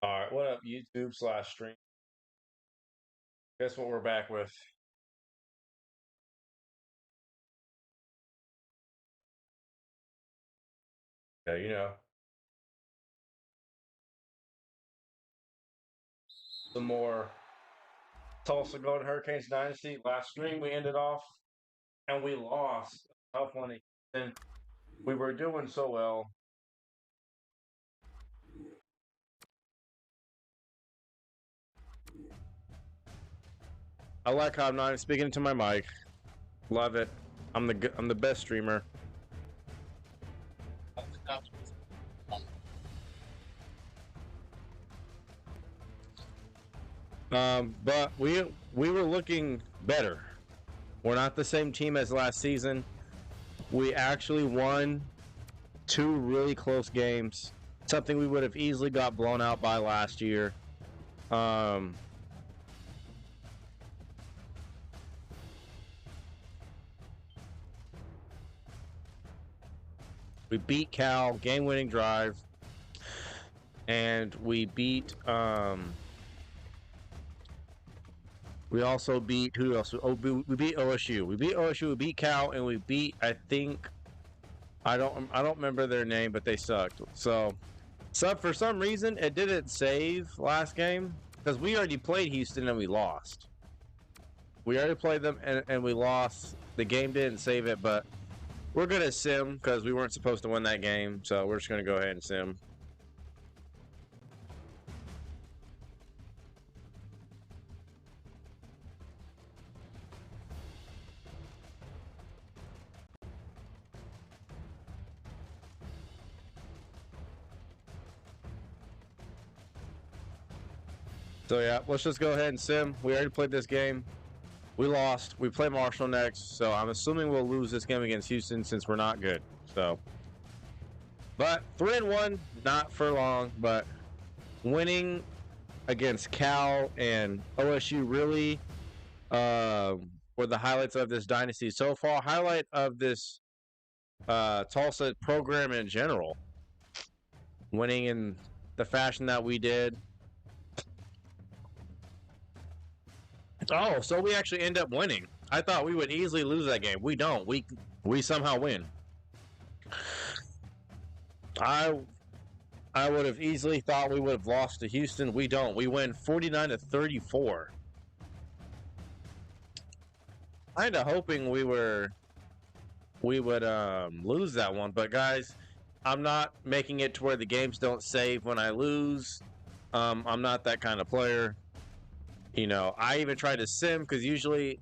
All right, what up, YouTube/stream? Guess what we're back with? Yeah, some more Tulsa Golden Hurricanes Dynasty. Last stream we ended off and we lost. Tough one. And we were doing so well. I like how I'm not speaking into my mic. Love it. I'm the best streamer. But we were looking better. We're not the same team as last season. We actually won two really close games. Something we would have easily got blown out by last year. We beat Cal, game-winning drive, and we beat. We also beat who else? Oh, we beat OSU. We beat OSU. We beat Cal, and we beat. I think I don't remember their name, but they sucked. So for some reason it didn't save last game because we already played Houston and we lost. We already played them and we lost. The game didn't save it, but we're gonna sim because we weren't supposed to win that game, so we're just gonna go ahead and sim. So yeah, let's just go ahead and sim. We already played this game. We lost. We play Marshall next, so I'm assuming we'll lose this game against Houston since we're not good. So, but 3-1, not for long. But winning against Cal and OSU really were the highlights of this dynasty so far. Highlight of this Tulsa program in general. Winning in the fashion that we did. Oh, so we actually end up winning. I thought we would easily lose that game. We don't. We somehow win. I would have easily thought we would have lost to Houston. We don't. We win 49-34. Kind of hoping we would lose that one, but guys, I'm not making it to where the games don't save when I lose. I'm not that kind of player. I even try to sim because usually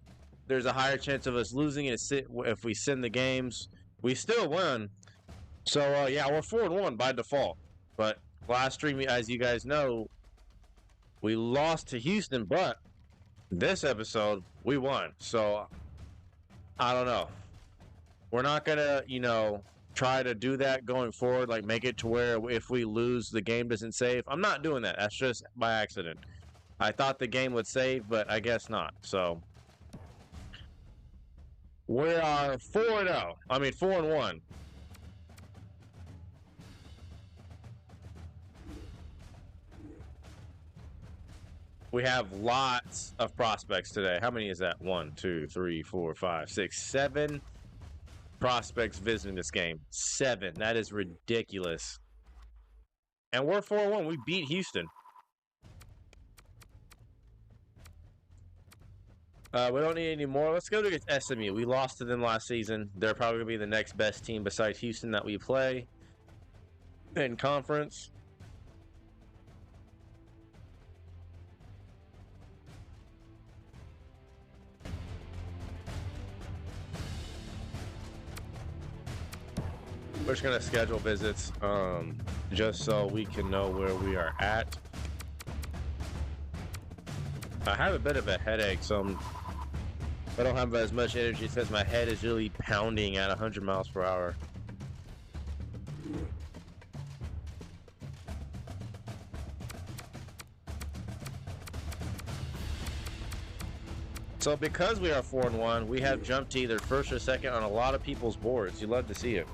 there's a higher chance of us losing if we sim the games. We still win. So, yeah, we're 4-1 by default. But last stream, as you guys know, we lost to Houston, but this episode, we won. So, I don't know. We're not going to, try to do that going forward, like make it to where if we lose, the game doesn't save. I'm not doing that. That's just by accident. I thought the game would save, but I guess not. So we are 4-0. I mean 4-1. We have lots of prospects today. How many is that? 1, 2, 3, 4, 5, 6, 7 prospects visiting this game. 7. That is ridiculous. And we're 4-1. We beat Houston. We don't need any more. Let's go to SMU. We lost to them last season. They're probably going to be the next best team besides Houston that we play in conference. We're just going to schedule visits just so we can know where we are at. I have a bit of a headache, so I don't have as much energy since my head is really pounding at 100 miles per hour. So because we are 4-1, we have jumped to either first or second on a lot of people's boards. You love to see it.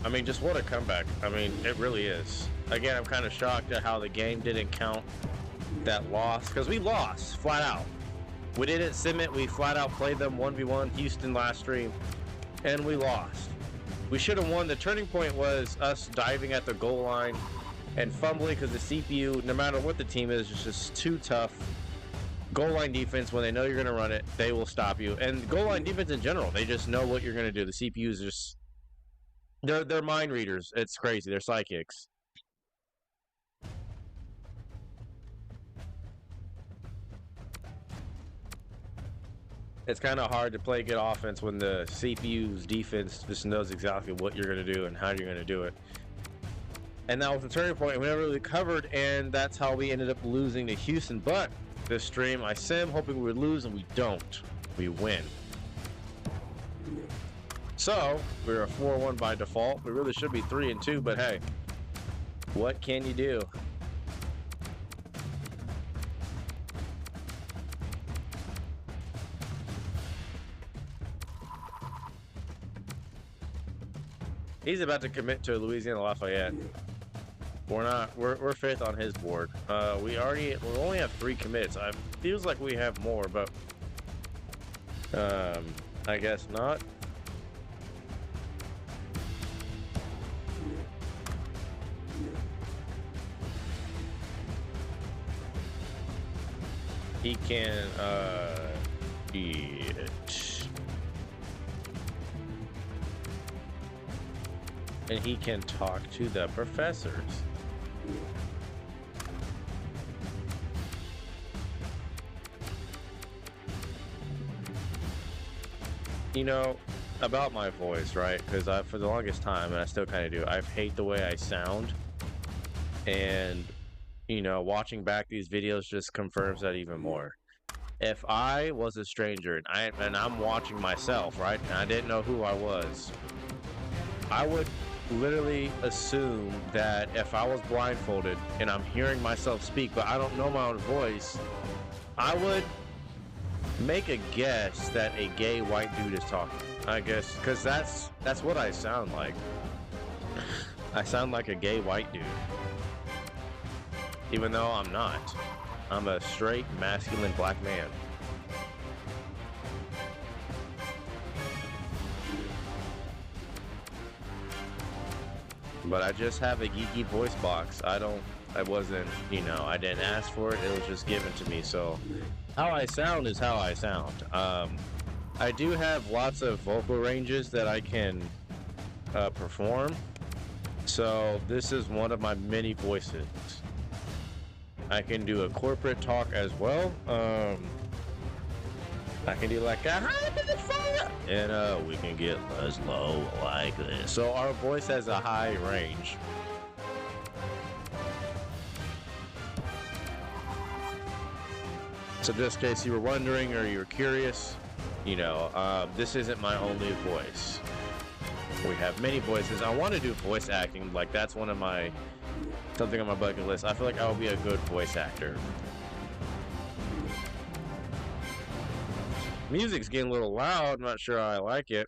I mean, just what a comeback. I mean, it really is. Again, I'm kind of shocked at how the game didn't count that loss, because we lost flat out. We didn't sim it. We flat out played them 1v1 Houston last stream, and we lost. We should have won. The turning point was us diving at the goal line and fumbling because the CPU, no matter what the team is just too tough. Goal line defense, when they know you're going to run it, they will stop you. And goal line defense in general, they just know what you're going to do. The CPUs just, they're mind readers. It's crazy. They're psychics. It's kind of hard to play good offense when the CPU's defense just knows exactly what you're going to do and how you're going to do it. And that was the turning point. We never really covered, and that's how we ended up losing to Houston. But this stream, I sim hoping we would lose, and we don't. We win. So we're a 4-1 by default. We really should be 3-2, but hey, what can you do? He's about to commit to Louisiana Lafayette. We're not. We're fifth on his board. We only have 3 commits. It feels like we have more, but I guess not. He can eat it. And he can talk to the professors. You know, about my voice, right? Because for the longest time, and I still kind of do, I hate the way I sound. And, you know, watching back these videos just confirms that even more. If I was a stranger and I'm watching myself, right, and I didn't know who I was, I would literally assume that if I was blindfolded and I'm hearing myself speak, but I don't know my own voice, I would make a guess that a gay white dude is talking. I guess because that's what I sound like. I sound like a gay white dude, even though I'm not. I'm a straight, masculine black man. But I just have a geeky voice box. I wasn't, you know, I didn't ask for it. It was just given to me. So how I sound is how I sound. I do have lots of vocal ranges that I can perform. So this is one of my many voices. I can do a corporate talk as well. I can do like a and we can get as low like this. So our voice has a high range. So just in case you were wondering or you were curious, you know, this isn't my only voice. We have many voices. I want to do voice acting. Like that's one of my something on my bucket list. I feel like I will be a good voice actor. Music's getting a little loud. I'm not sure I like it.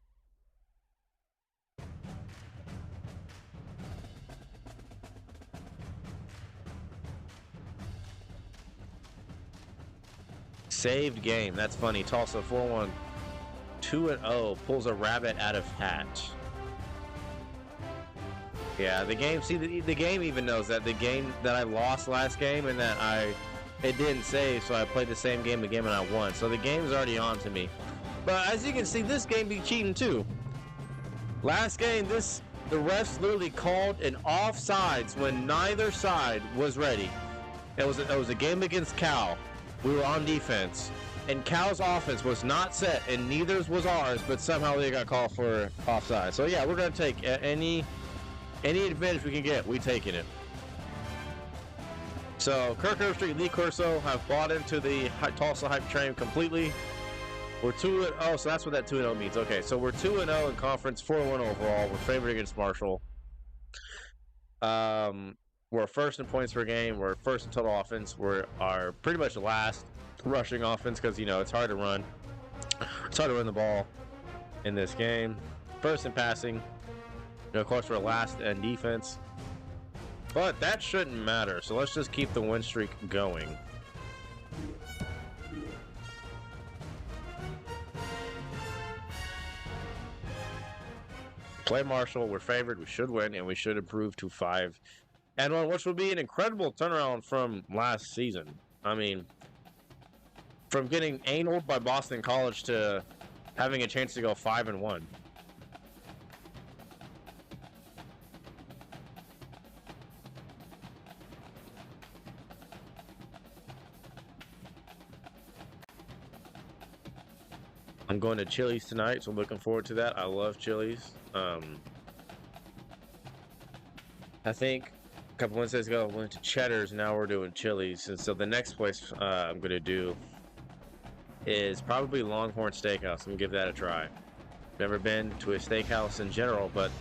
Saved game. That's funny. Tulsa 4-1. 2-0. Pulls a rabbit out of hat. Yeah, the game. See, the game even knows that. The game that I lost last game and that it didn't save, so I played the same game again and I won. So the game's already on to me. But as you can see, this game be cheating too. Last game, the refs literally called an offsides when neither side was ready. It was a game against Cal. We were on defense, and Cal's offense was not set, and neither's was ours. But somehow they got called for offside. So yeah, we're gonna take any advantage we can get. We taking it. So Kirk Herbstreit, Lee Corso have bought into the Tulsa hype train completely. We're 2-0, so that's what that 2-0 means. Okay, so we're 2-0 in conference, 4-1 overall. We're favored against Marshall. We're first in points per game. We're first in total offense. We are pretty much last rushing offense because, you know, it's hard to run. It's hard to run the ball in this game. First in passing. Of course, we're last in defense. But that shouldn't matter, so let's just keep the win streak going. Play Marshall, we're favored, we should win, and we should improve to 5-1, which would be an incredible turnaround from last season. I mean, from getting annulled by Boston College to having a chance to go 5-1. I'm going to Chili's tonight, so I'm looking forward to that. I love Chili's. I think a couple Wednesdays ago I went to Cheddar's, now we're doing Chili's. And so the next place I'm going to do is probably Longhorn Steakhouse. I'm going to give that a try. Never been to a steakhouse in general, but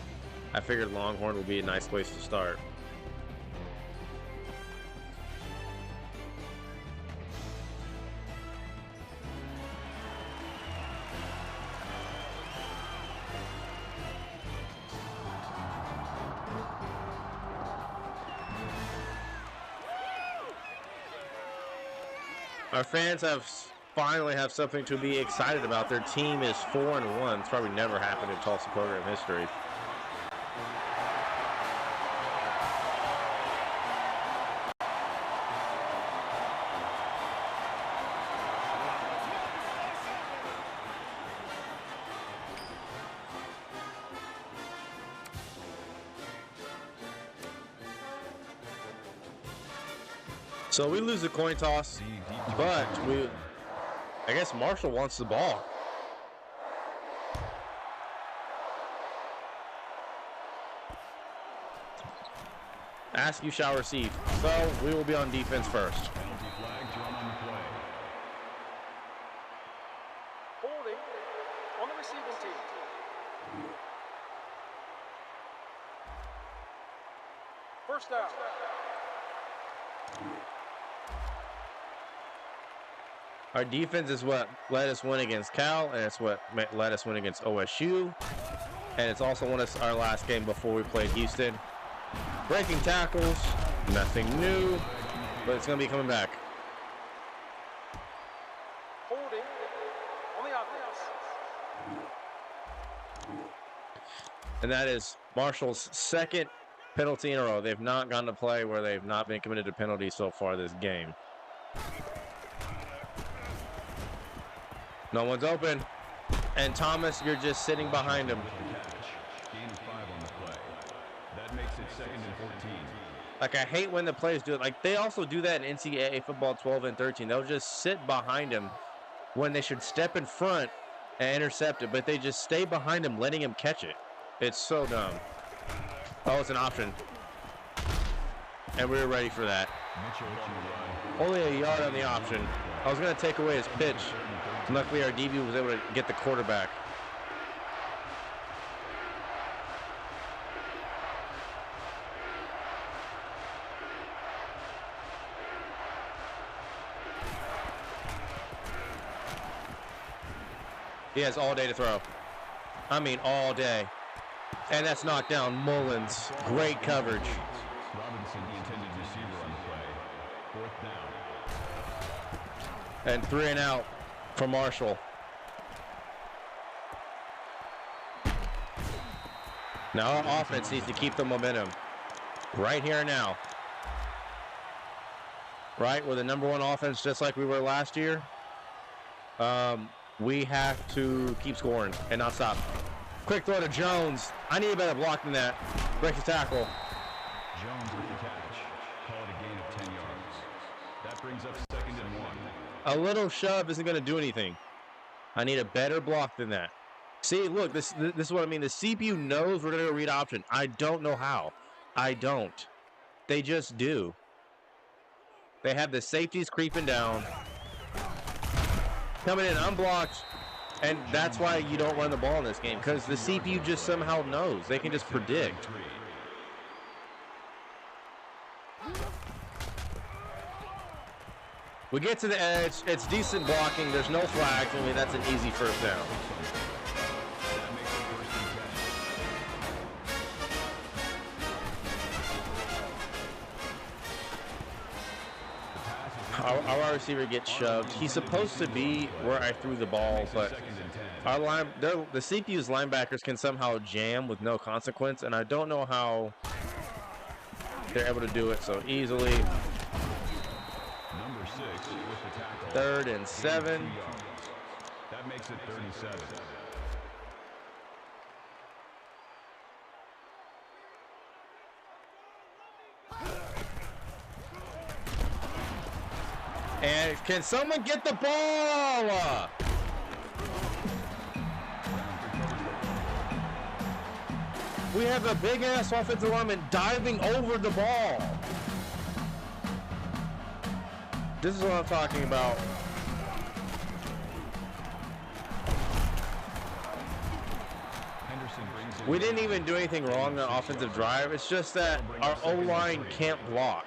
I figured Longhorn would be a nice place to start. Our fans finally have something to be excited about. Their team is 4-1. It's probably never happened in Tulsa program history. So we lose the coin toss, but I guess Marshall wants the ball. Ask you shall receive. So we will be on defense first. Holding on the receiving team. First down. Our defense is what let us win against Cal, and it's what let us win against OSU. And it's also won us our last game before we played Houston. Breaking tackles, nothing new, but it's going to be coming back. Holding on the offense. And that is Marshall's second penalty in a row. They've not gone to play where they've not been committed to penalties so far this game. No one's open. And Thomas, you're just sitting behind him. Gain of 5 on the play. That makes it 2nd and 14. Like, I hate when the players do it. Like, they also do that in NCAA football 12 and 13. They'll just sit behind him when they should step in front and intercept it, but they just stay behind him, letting him catch it. It's so dumb. Oh, it's an option. And we were ready for that. Only a yard on the option. I was going to take away his pitch. Luckily, our DB was able to get the quarterback. He has all day to throw. I mean, all day. And that's knocked down Mullins. Great coverage. Robinson, the intended receiver on the play. 4th down. And 3 and out for Marshall. Now our offense needs to keep the momentum. Right here and now. Right, we're the #1 offense just like we were last year. We have to keep scoring and not stop. Quick throw to Jones. I need a better block than that. Breaks the tackle. Jones with the catch. Call it a gain of 10 yards. That brings up 2nd and 1. A little shove isn't going to do anything. I need a better block than that. See, look, this is what I mean. The CPU knows we're going to read option. I don't know how. I don't. They just do. They have the safeties creeping down. Coming in unblocked. And that's why you don't run the ball in this game. Because the CPU just somehow knows. They can just predict. We get to the edge. It's decent blocking. There's no flags. I mean, that's an easy first down. our wide receiver gets shoved. He's supposed to be where I threw the ball, but the CPU's linebackers can somehow jam with no consequence, and I don't know how they're able to do it so easily. Number 6 with the tackle. 3rd and 7. That makes it 37. And can someone get the ball? We have a big-ass offensive lineman diving over the ball. This is what I'm talking about. We didn't even do anything wrong on offensive drive. It's just that our O-line can't block.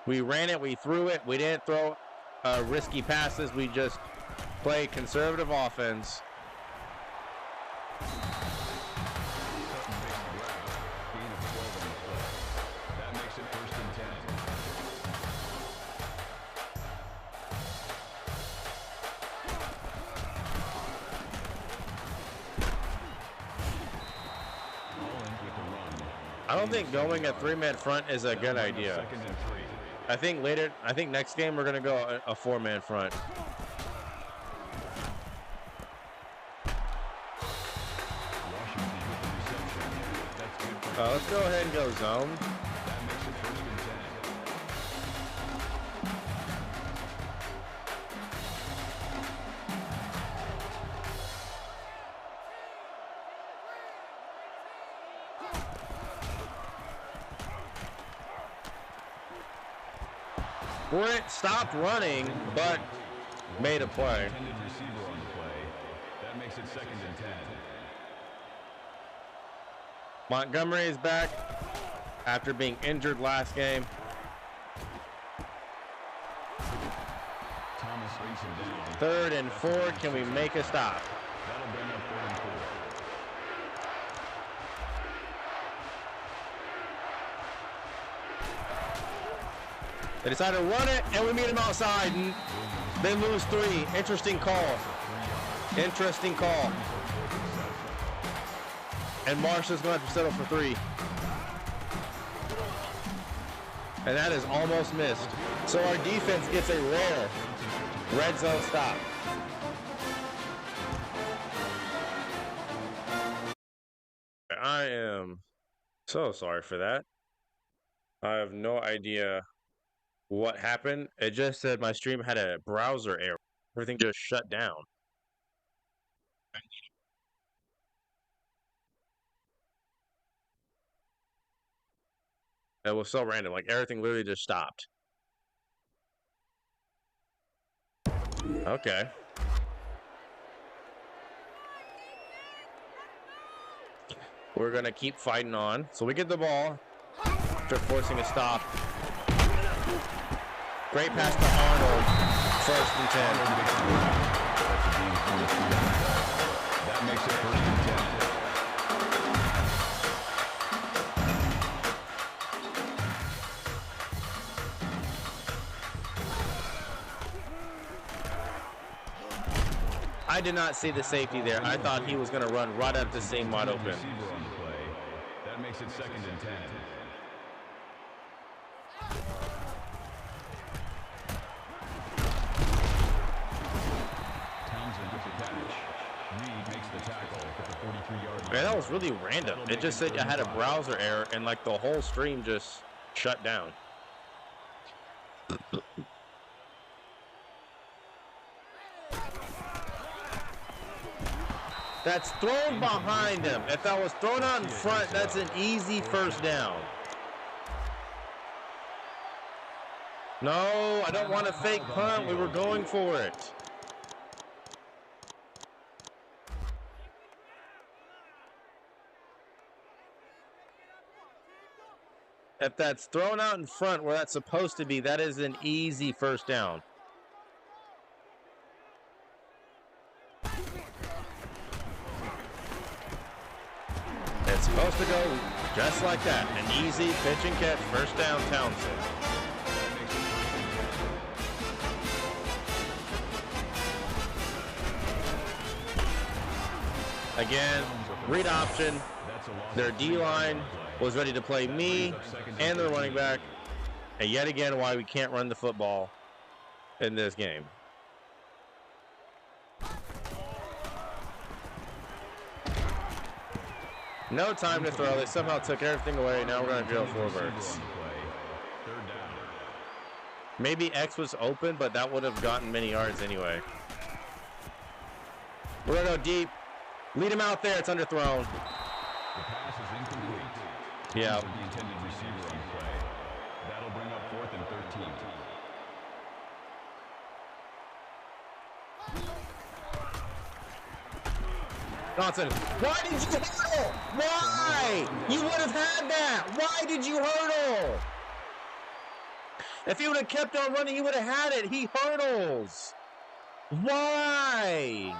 We ran it, we threw it, we didn't throw risky passes, we just played conservative offense. That makes it 1st and 10. I don't think going a 3-man front is a good idea. 2nd and 3. I think next game we're gonna go a 4-man front. Let's go ahead and go zone. That makes it 1st and 10. Brent stopped running, but made a play. Intended receiver on the play. That makes it 2nd and 10. Montgomery is back after being injured last game. Thomas races down. 3rd and 4. Can we make a stop? That'll bring up 4th and 4. They decided to run it, and we meet them outside, and they lose 3. Interesting call. Interesting call. And Marshall's going to have to settle for 3. And that is almost missed. So our defense gets a rare red zone stop. I am so sorry for that. I have no idea what happened. It just said my stream had a browser error. Everything just shut down. It was so random. Like, everything literally just stopped. Okay. We're going to keep fighting on. So we get the ball after forcing a stop. Great pass to Arnold. 1st and 10. That makes it 1st and 10. I did not see the safety there. I thought he was going to run right up the seam wide open. Receiver on the play. That makes it 2nd and 10. Townsend with the catch. Reed makes the tackle at the 43-yard line. Man, that was really random. It just said I had a browser error, and like the whole stream just shut down. That's thrown behind him. If that was thrown out in front, that's an easy 1st down. No, I don't want a fake punt. We were going for it. If that's thrown out in front where that's supposed to be, that is an easy 1st down. It's supposed to go Just like that. An easy pitch and catch. First down, Townsend. Again, read option. Their D-line was ready to play me and their running back. And yet again, why we can't run the football in this game. No time to throw. They somehow took everything away. Now we're going to drill forwards. Maybe X was open, but that would have gotten many yards anyway. We're going to go deep. Lead him out there. It's underthrown. The pass is incomplete. Yeah. The intended receiver on play. That'll bring up 4th and 13. Johnson, why did you hurdle? Why? You would have had that. Why did you hurdle? If he would have kept on running, he would have had it. He hurdles. Why?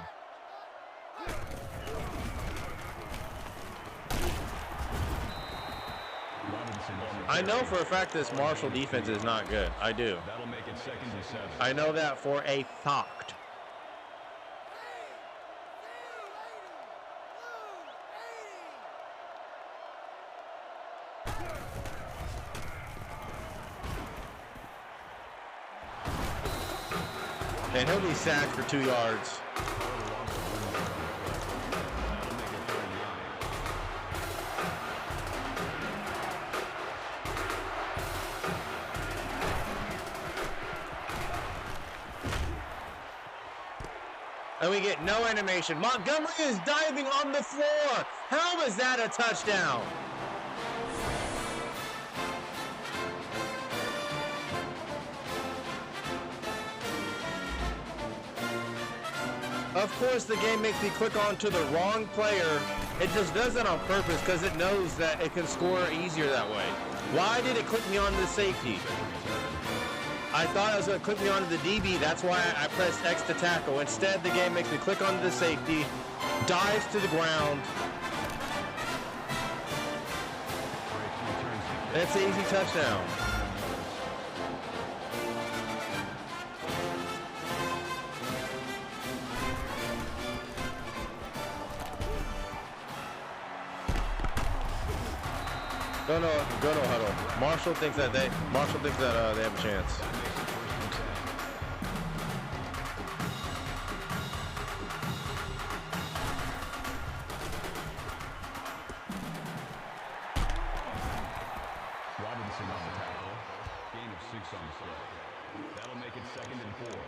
I know for a fact this Marshall defense is not good. I do. That'll make it 2nd and 7. I know that for a fact. And he'll be sacked for 2 yards. And we get no animation. Montgomery is diving on the floor. How is that a touchdown? Of course, the game makes me click on to the wrong player. It just does it on purpose because it knows that it can score easier that way. Why did it click me on the safety? I thought it was going to click me onto the DB. That's why I pressed X to tackle. Instead, the game makes me click onto the safety, dives to the ground. It's an easy touchdown. Go no huddle. Marshall thinks that they have a chance. Robinson on the tackle. Gain of 6 on the play. That'll make it 2nd and 4.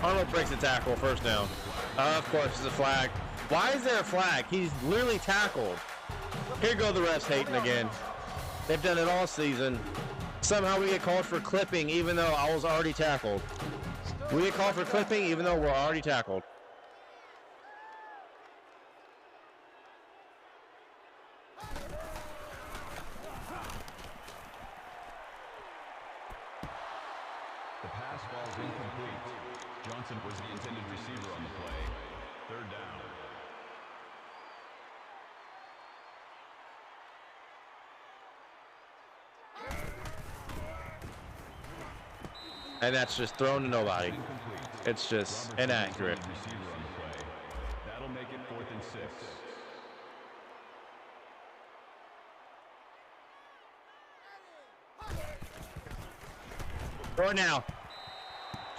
Arnold breaks the tackle, first down. Of course, it's a flag. Why is there a flag? He's literally tackled. Here go the refs hating again. They've done it all season. Somehow we get called for clipping even though I was already tackled. We get called for clipping even though we're already tackled. The pass falls incomplete. Johnson was the intended receiver on the play. 3rd down. And that's just thrown to nobody. It's just inaccurate. Receiver on the play. That'll make it 4th and 6. Throw it now.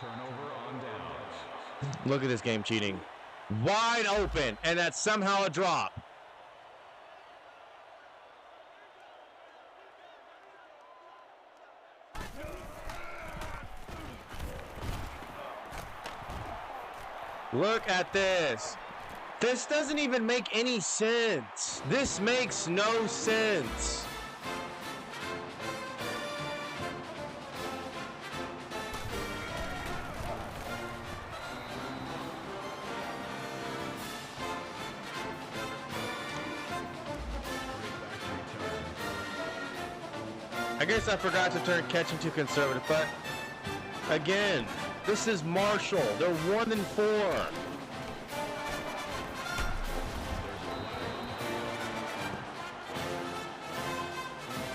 Turnover on downs. Look at this game cheating. Wide open, and that's somehow a drop. Look at this. This doesn't even make any sense. This makes no sense. I guess I forgot to turn catching to conservative, but again, this is Marshall. They're 1-4.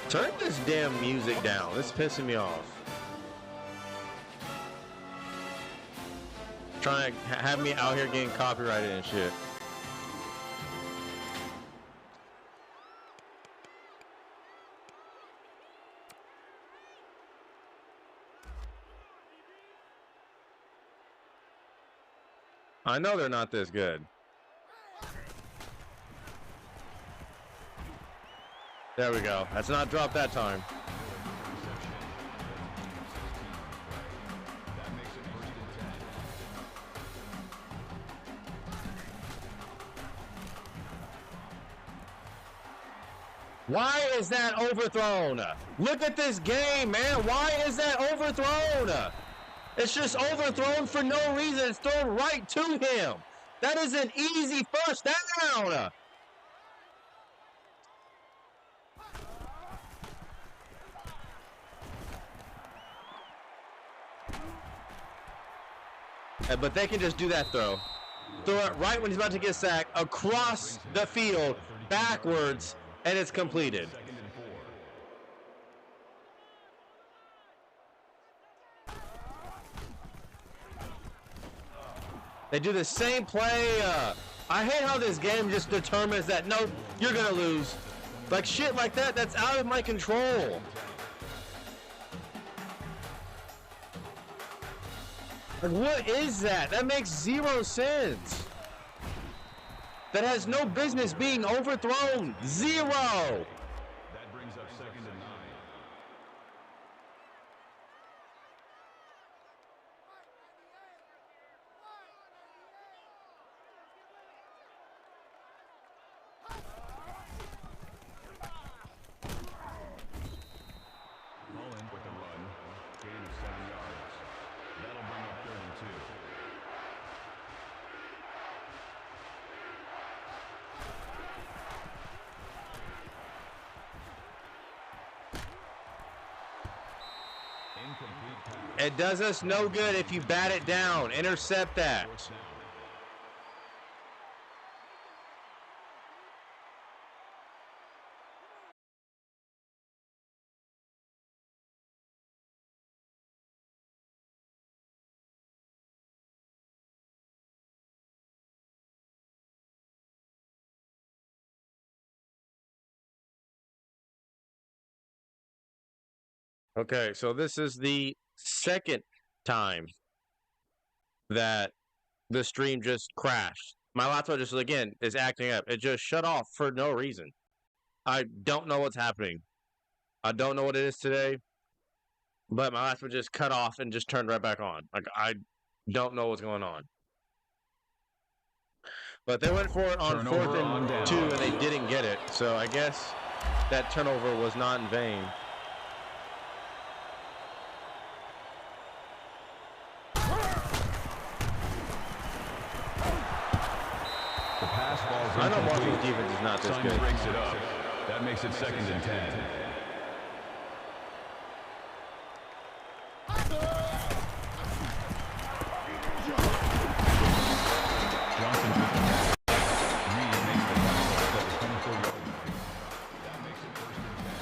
Turn this damn music down. This is pissing me off. Trying to have me out here getting copyrighted and shit. I know they're not this good. There we go. That's not dropped that time. Why is that overthrown? Look at this game, man. Why is that overthrown? It's just overthrown for no reason. It's thrown right to him. That is an easy first down. But they can just do that throw. Throw it right when he's about to get sacked, across the field, backwards, and it's completed. They do the same play. I hate how this game just determines that, no, you're going to lose. Like shit like that, that's out of my control. Like, what is that? That makes zero sense. That has no business being overthrown. Zero. That brings up 2nd and 9. Mullen with the run, gain of 7 yards. That'll bring up 3rd and 2. Incomplete pass. It does us no good if you bat it down. Intercept that. Fourth down. Okay, so this is the second time that the stream just crashed. My laptop just, again, is acting up. It just shut off for no reason. I don't know what's happening. I don't know what it is today, but my laptop just cut off and just turned right back on. Like, I don't know what's going on. But they went for it on Turnover 4th on and down. 2, and they didn't get it. So I guess that turnover was not in vain. The pass ball's I know incomplete. Marshall's defense is not this Simon good. breaks it up. That makes it 2nd and 10. Johnson with the pass. Reed makes the tackle at the 24-yard line. That makes it 1st and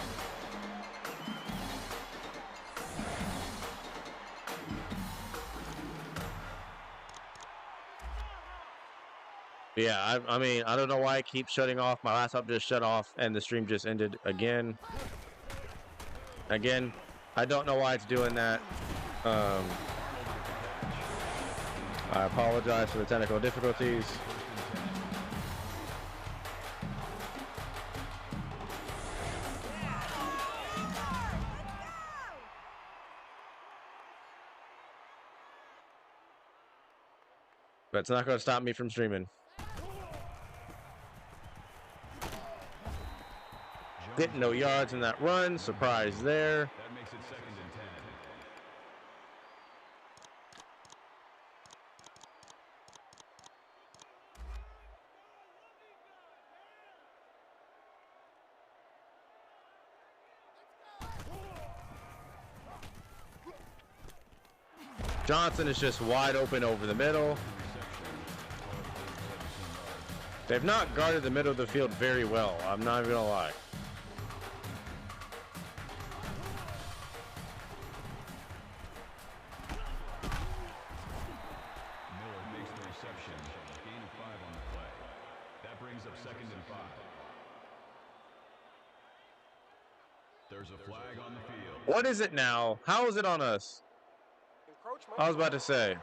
10. Yeah, I mean, I don't know why it keeps shutting off. My laptop just shut off, and the stream just ended again. Again, I don't know why it's doing that. I apologize for the technical difficulties. But it's not going to stop me from streaming. Getting no yards in that run. Surprise there. That makes it 2nd and 10. Johnson is just wide open over the middle. They've not guarded the middle of the field very well. I'm not even gonna lie. Miller makes the reception. Gain of 5 on the play. That brings up 2nd and 5. There's a flag on the field. What is it now? How is it on us? Encroachment. I was about to say.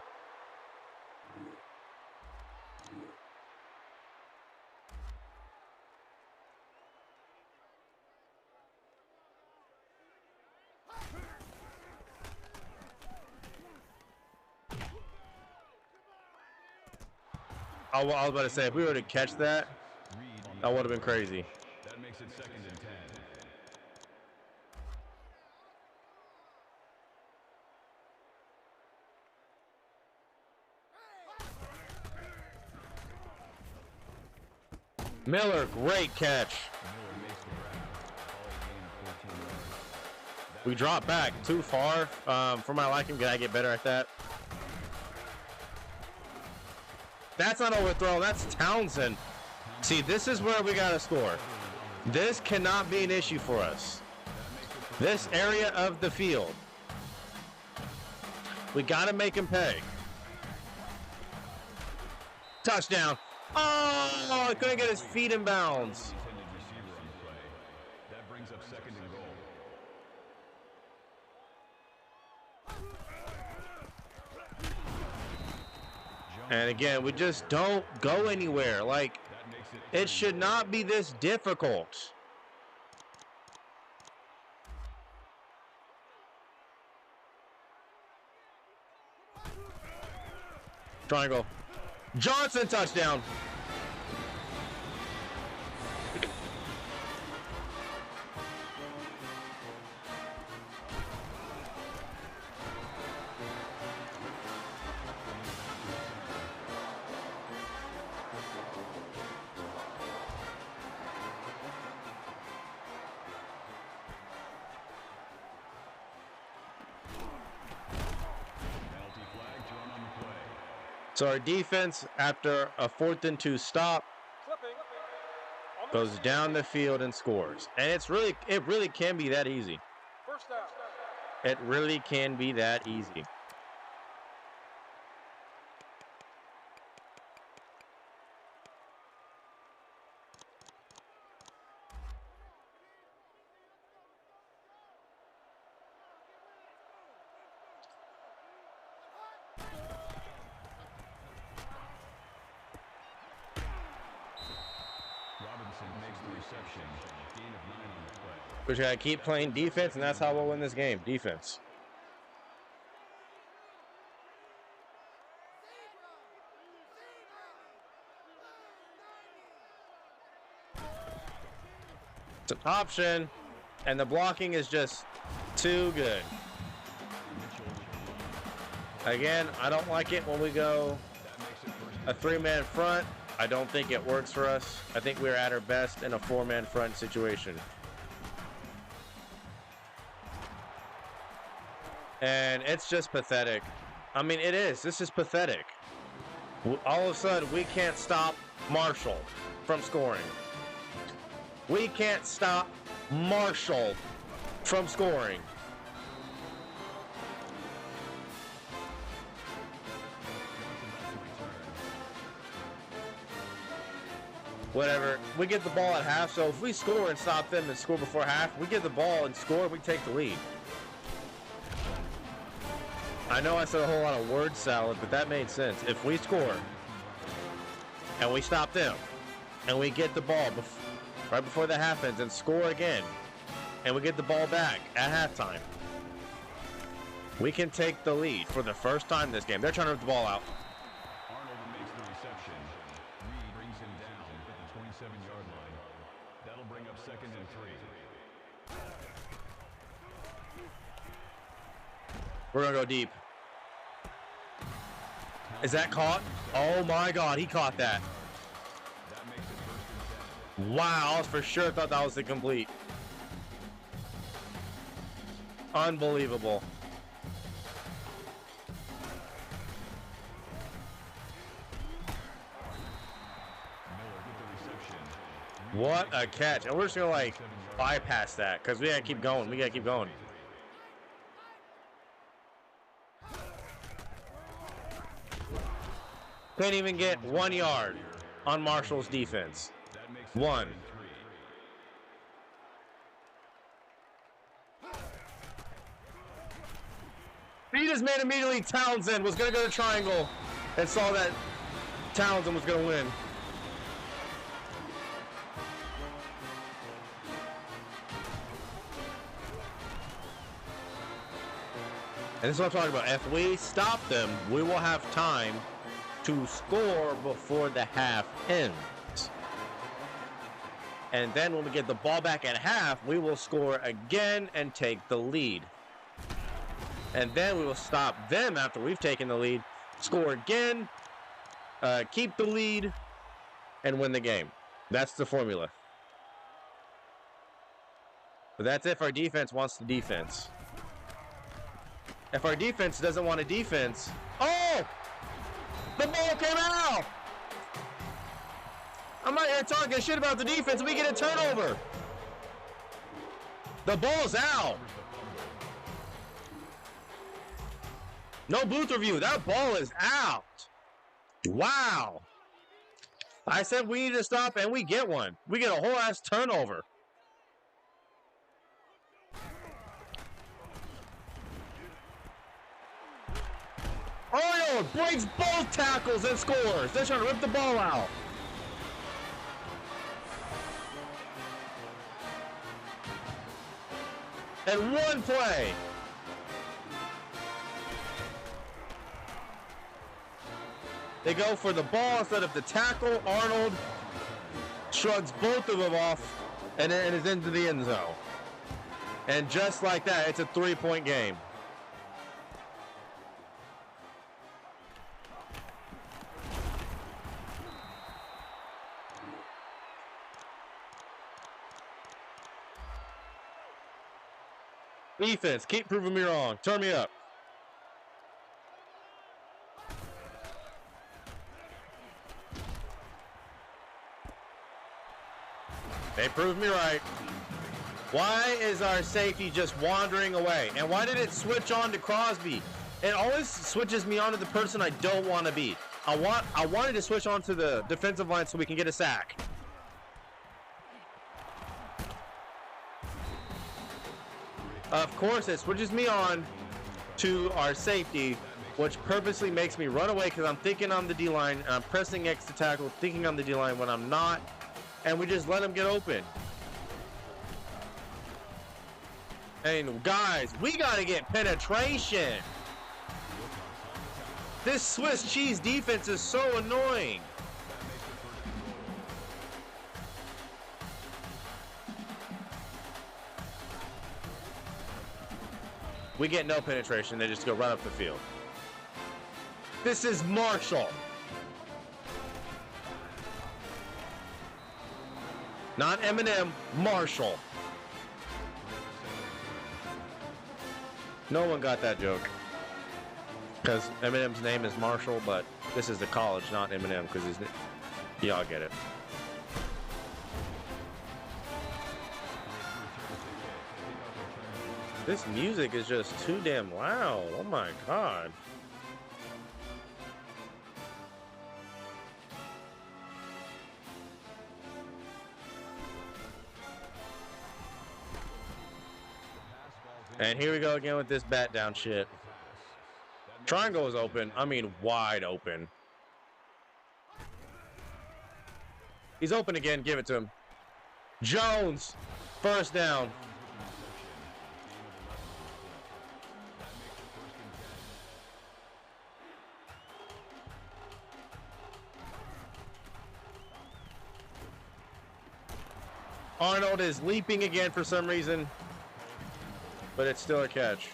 I was about to say, if we were to catch that, that would have been crazy. That makes it 2nd and 10. Miller, great catch. We dropped back too far for my liking. Can I get better at that? That's not overthrow. That's Townsend. See, this is where we got to score. This cannot be an issue for us. This area of the field. We got to make him pay. Touchdown. Oh, I couldn't get his feet in bounds. That brings up 2nd and goal. And again, we just don't go anywhere. Like, it should not be this difficult. Triangle. Johnson touchdown. So our defense, after a 4th and 2 stop, goes down the field and scores. And it really can be that easy. First down. It really can be that easy. We just gotta keep playing defense, and that's how we'll win this game. Defense. It's an option, and the blocking is just too good. Again, I don't like it when we go a 3-man front. I don't think it works for us. I think we're at our best in a 4-man front situation. And it's just pathetic. I mean, it is. This is pathetic. All of a sudden, we can't stop Marshall from scoring. We can't stop Marshall from scoring. Whatever. We get the ball at half, so if we score and stop them and score before half, we get the ball and score, we take the lead. I know I said a whole lot of word salad, but that made sense. If we score and we stop them and we get the ball right before that happens and score again and we get the ball back at halftime, we can take the lead for the first time this game. They're trying to rip the ball out. Arnold makes the reception. Reed brings him down at the 27-yard line. That'll bring up 2nd and 3. We're going to go deep. Is that caught? Oh my God, he caught that. Wow, I for sure thought that was incomplete. What a catch. And we're just going to, like, bypass that because we got to keep going. We got to keep going. Couldn't even get 1 yard on Marshall's defense. One. He just made immediately Townsend was going to go to triangle and saw that Townsend was going to win. And this is what I'm talking about. If we stop them, we will have time to score before the half ends. And then when we get the ball back at half, we will score again and take the lead. And then we will stop them after we've taken the lead, score again, keep the lead, and win the game. That's the formula. But that's if our defense wants the defense. If our defense doesn't want a defense... Oh! The ball came out! I'm not here talking shit about the defense and we get a turnover. The ball's out. No booth review. That ball is out. Wow. I said we need to stop, and we get one. We get a whole ass turnover. Arnold breaks both tackles and scores. They're trying to rip the ball out. And one play. They go for the ball instead of the tackle. Arnold shrugs both of them off and then is into the end zone. And just like that, it's a 3-point game. Defense, keep proving me wrong. Turn me up. They proved me right. Why is our safety just wandering away? And why did it switch on to Crosby? It always switches me on to the person I don't want to beat. I wanted to switch on to the defensive line so we can get a sack. Of course, it switches me on to our safety, which purposely makes me run away because I'm thinking I'm the D-line, and I'm pressing X to tackle, thinking I'm the D-line when I'm not, and we just let them get open. And guys, we got to get penetration. This Swiss cheese defense is so annoying. We get no penetration. They just go right up the field. This is Marshall. Not Eminem, Marshall. No one got that joke. Because Eminem's name is Marshall, but this is the college, not Eminem, because y'all get it. This music is just too damn loud. Oh my God. And here we go again with this bat down shit. Triangle is open. I mean, wide open. He's open again. Give it to him. Jones. First down. Arnold is leaping again for some reason, but it's still a catch.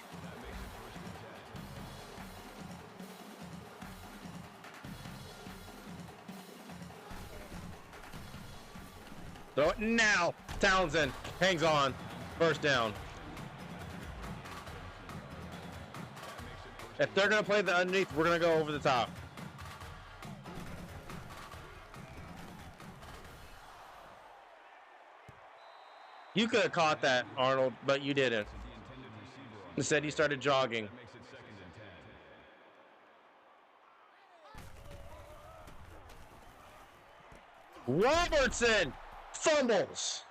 Throw it now. Townsend hangs on. First down. If they're going to play the underneath, we're going to go over the top. You could have caught that, Arnold, but you didn't. Instead, you started jogging. That makes it second and 10. Robertson fumbles.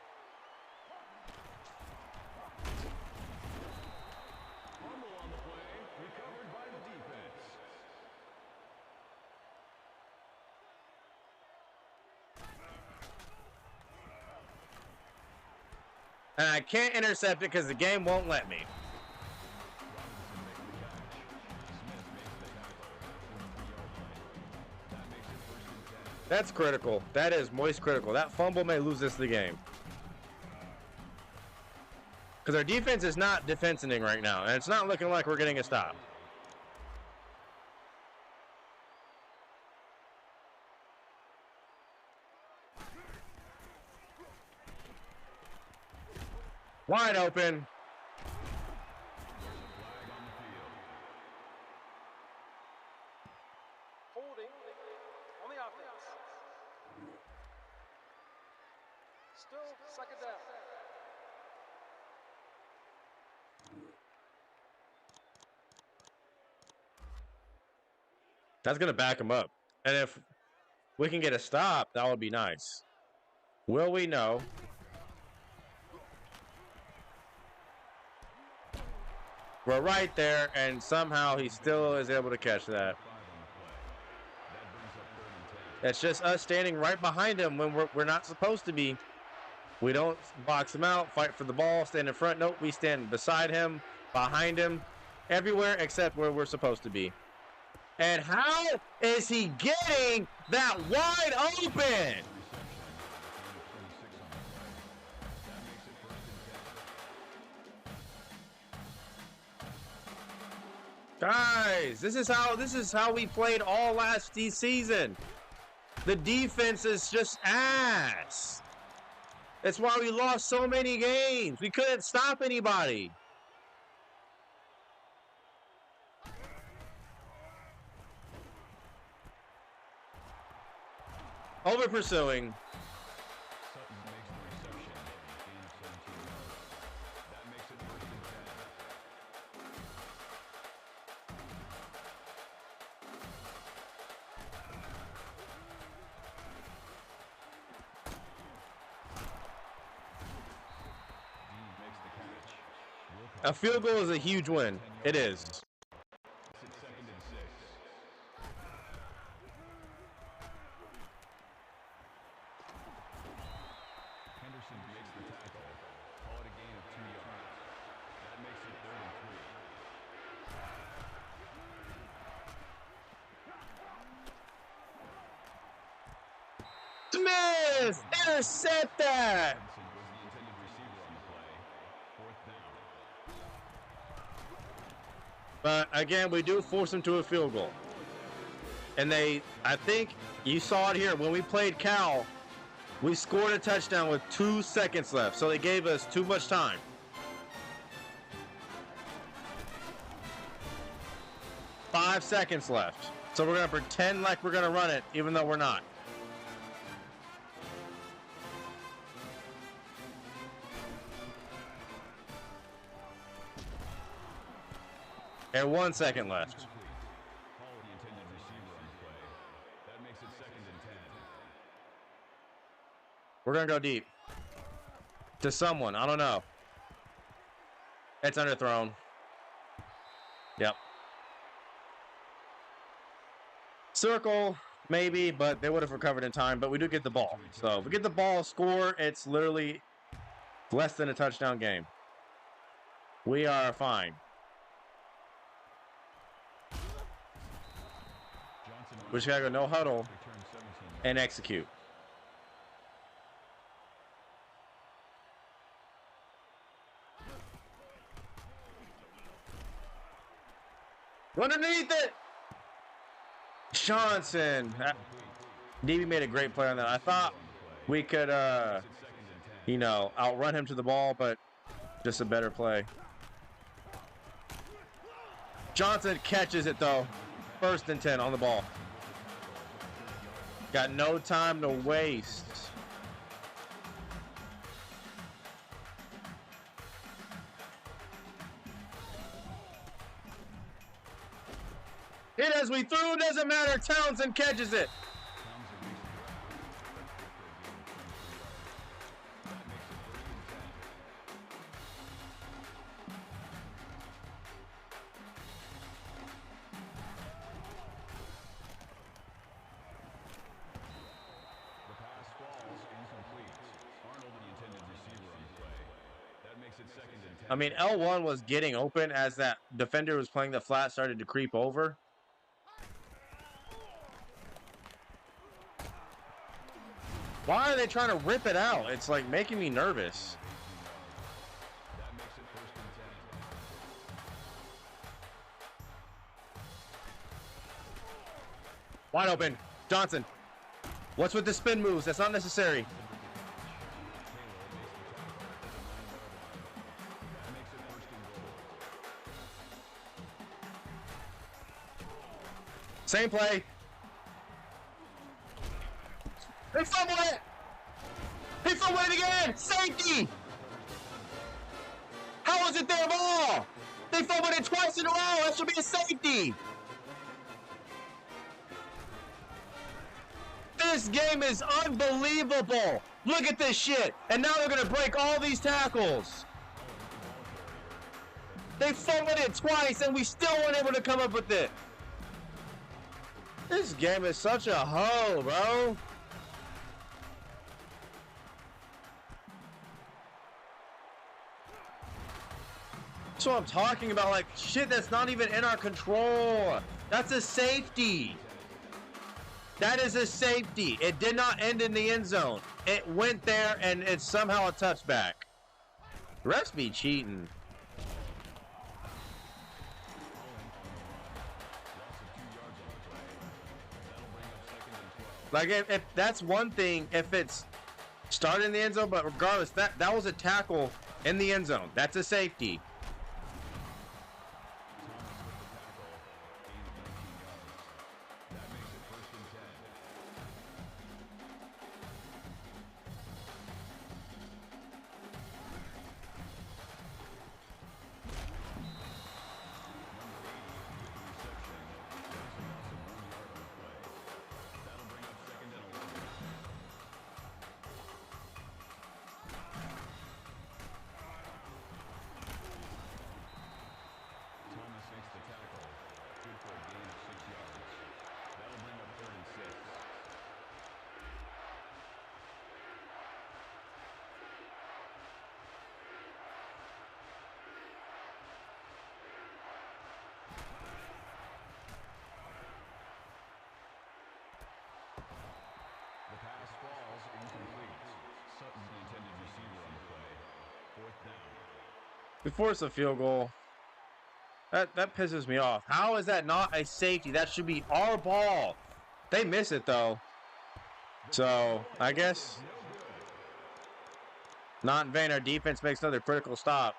Fumble on the play, recovered by the defense. And I can't intercept it because the game won't let me. That's critical. That is moist critical. That fumble may lose us the game. Because our defense is not defending right now. And it's not looking like we're getting a stop. Wide open. Holding on the offense. Still second down. That's going to back him up. And if we can get a stop, that would be nice. Will we? No. We're right there, and somehow he still is able to catch that. It's just us standing right behind him when we're not supposed to be. We don't box him out, fight for the ball, stand in front. Nope, we stand beside him, behind him, everywhere except where we're supposed to be. And how is he getting that wide open? Guys, this is how we played all last season. The defense is just ass. That's why we lost so many games. We couldn't stop anybody. Over pursuing. Sutton makes the reception. Gain of 17 yards. That makes it first and 10. Dean makes the catch. A field goal is a huge win. It is. It's second and 6. Henderson makes the tackle. Call it a gain of 2 yards. That makes it third and 3. Smith! Intercept that! Henson was the intended receiver on the play. Fourth down. But again, we do force them to a field goal. And I think you saw it here. When we played Cal, we scored a touchdown with 2 seconds left. So they gave us too much time. Five seconds left. So we're going to pretend like we're going to run it, even though we're not. And 1 second left. Call the intended receiver on the play. That makes it second and 10. We're going to go deep. To someone. I don't know. It's underthrown. Yep. Circle, maybe, but they would have recovered in time. But we do get the ball. So if we get the ball, score, it's literally less than a touchdown game. We are fine. Johnson We just got to go no huddle return 17 yards. and execute. Underneath it! Johnson. DB made a great play on that. I thought we could, outrun him to the ball, but just a better play. Johnson catches it, though. First and 10 on the ball. Got no time to waste. Hit as we threw, doesn't matter. Townsend catches it. I mean, L1 was getting open as that defender was playing the flat, started to creep over. Why are they trying to rip it out? It's like making me nervous. Wide open. Johnson. What's with the spin moves? That's not necessary. Same play. He fumbled it. He fumbled it again. Safety. How is it their ball? They fumbled it twice in a row. That should be a safety. This game is unbelievable. Look at this shit. And now they're going to break all these tackles. They fumbled it twice and we still weren't able to come up with it. This game is such a hoe, bro. That's what I'm talking about. Like, shit that's not even in our control. That's a safety. That is a safety. It did not end in the end zone. It went there and it's somehow a touchback. Refs be cheating. Like, if that's one thing, if it's started in the end zone, but regardless, that was a tackle in the end zone. That's a safety. We force a field goal. That pisses me off. How is that not a safety? That should be our ball. They miss it though. So I guess not in vain. Our defense makes another critical stop.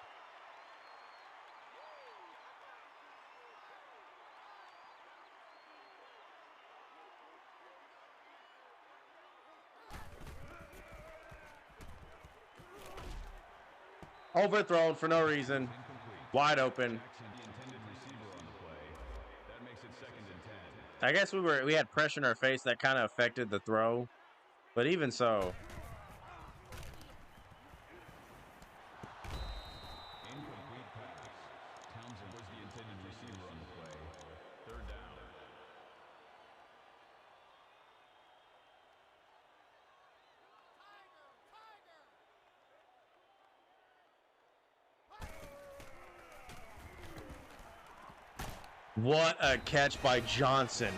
Overthrown for no reason. Wide open. I guess we had pressure in our face that kind of affected the throw. But even so. What a catch by Johnson.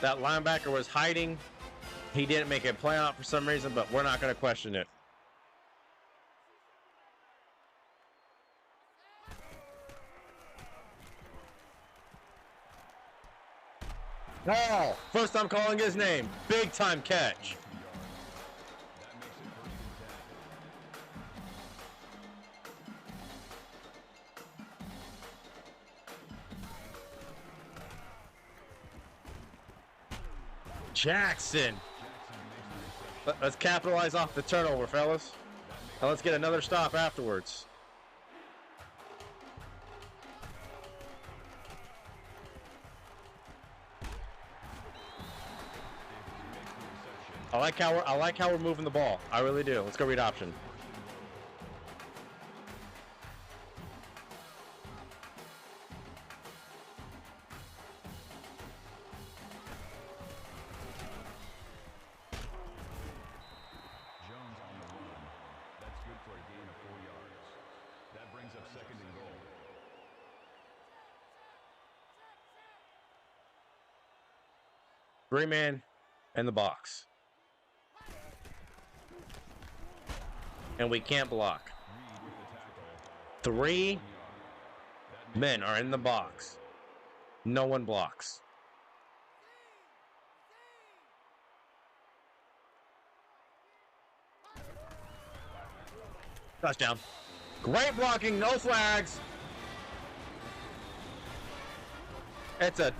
That linebacker was hiding. He didn't make a play out for some reason, but we're not going to question it. Ball. First time calling his name. Big time catch. Jackson. Let's capitalize off the turnover, fellas. And let's get another stop afterwards. I like how we're moving the ball. I really do. Let's go read option. Jones on the run. That's good for a gain of 4 yards. That brings up second and goal. Three-man in the box. And we can't block. Reed with the tackle. 3 men are in the box. No one blocks. Touchdown. Great blocking, no flags. It's a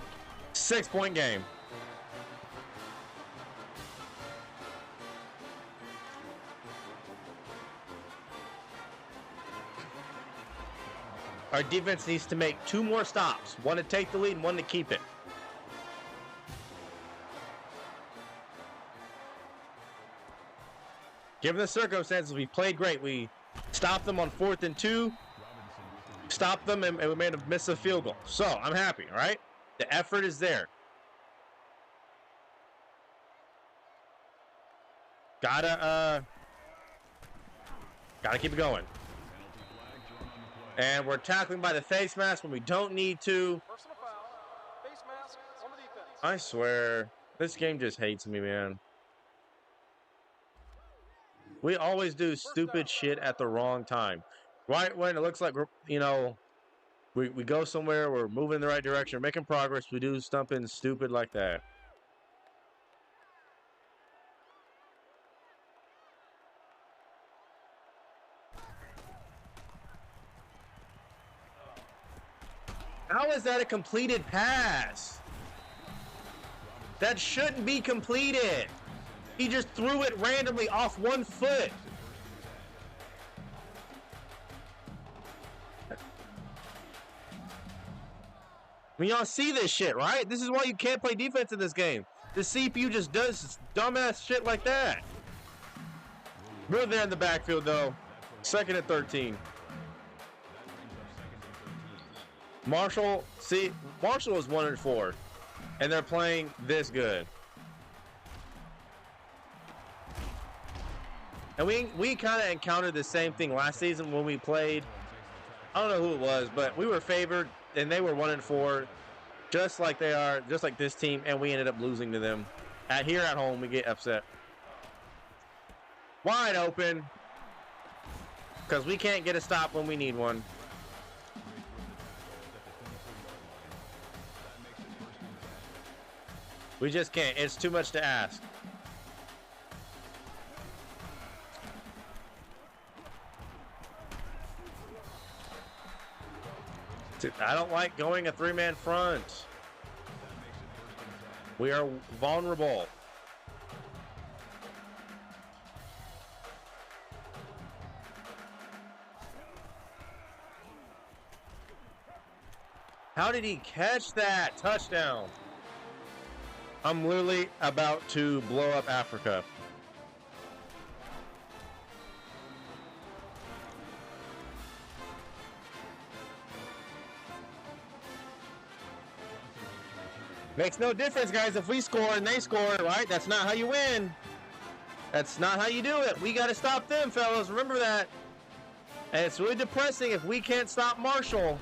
6-point game. Our defense needs to make 2 more stops. One to take the lead and one to keep it. Given the circumstances, we played great. We stopped them on 4th and 2. Stopped them and we made them miss a field goal. So, I'm happy, all right? The effort is there. Gotta keep it going. And we're tackling by the face mask when we don't need to. Personal foul. Face mask on the defense. I swear, this game just hates me, man. We always do stupid shit at the wrong time. Right when it looks like, you know, we go somewhere, we're moving in the right direction, making progress, we do something stupid like that. How is that a completed pass? That shouldn't be completed. He just threw it randomly off 1 foot. I mean, y'all see this shit, right? This is why you can't play defense in this game. The CPU just does dumbass shit like that. We're there in the backfield, though. 2nd and 13. Marshall is 1-4, and they're playing this good. And we kind of encountered the same thing last season when we played. I don't know who it was, but we were favored, and they were 1-4, just like they are, just like this team, and we ended up losing to them. Here at home, we get upset. Wide open, because we can't get a stop when we need one. We just can't. It's too much to ask. I don't like going a 3-man front. We are vulnerable. How did he catch that? Touchdown. I'm literally about to blow up Africa. Makes no difference, guys, if we score and they score, right? That's not how you win. That's not how you do it. We got to stop them, fellas. Remember that. And it's really depressing if we can't stop Marshall.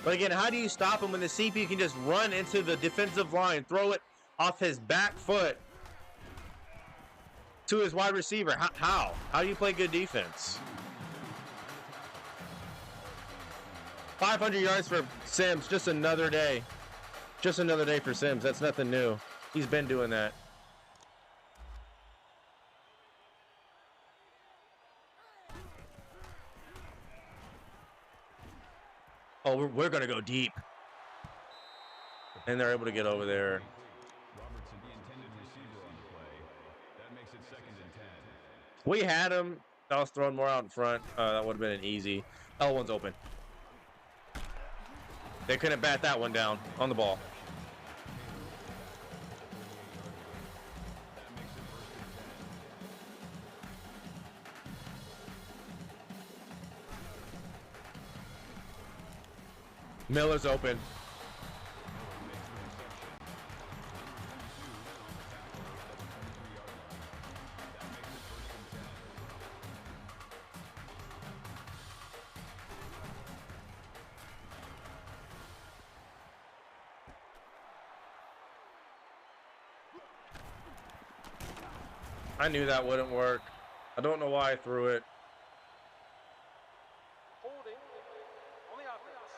But again, how do you stop him when the CPU can just run into the defensive line, throw it off his back foot to his wide receiver? How? How do you play good defense? 500 yards for Sims, just another day. Just another day for Sims. That's nothing new. He's been doing that. Oh, we're going to go deep. And they're able to get over there. Robertson, the intended receiver on the play. That makes it 2nd and 10. We had him. I was throwing more out in front. That would have been an easy. L1's open. They couldn't bat that one down on the ball. Miller's open. I knew that wouldn't work. I don't know why I threw it. Holding on the offense.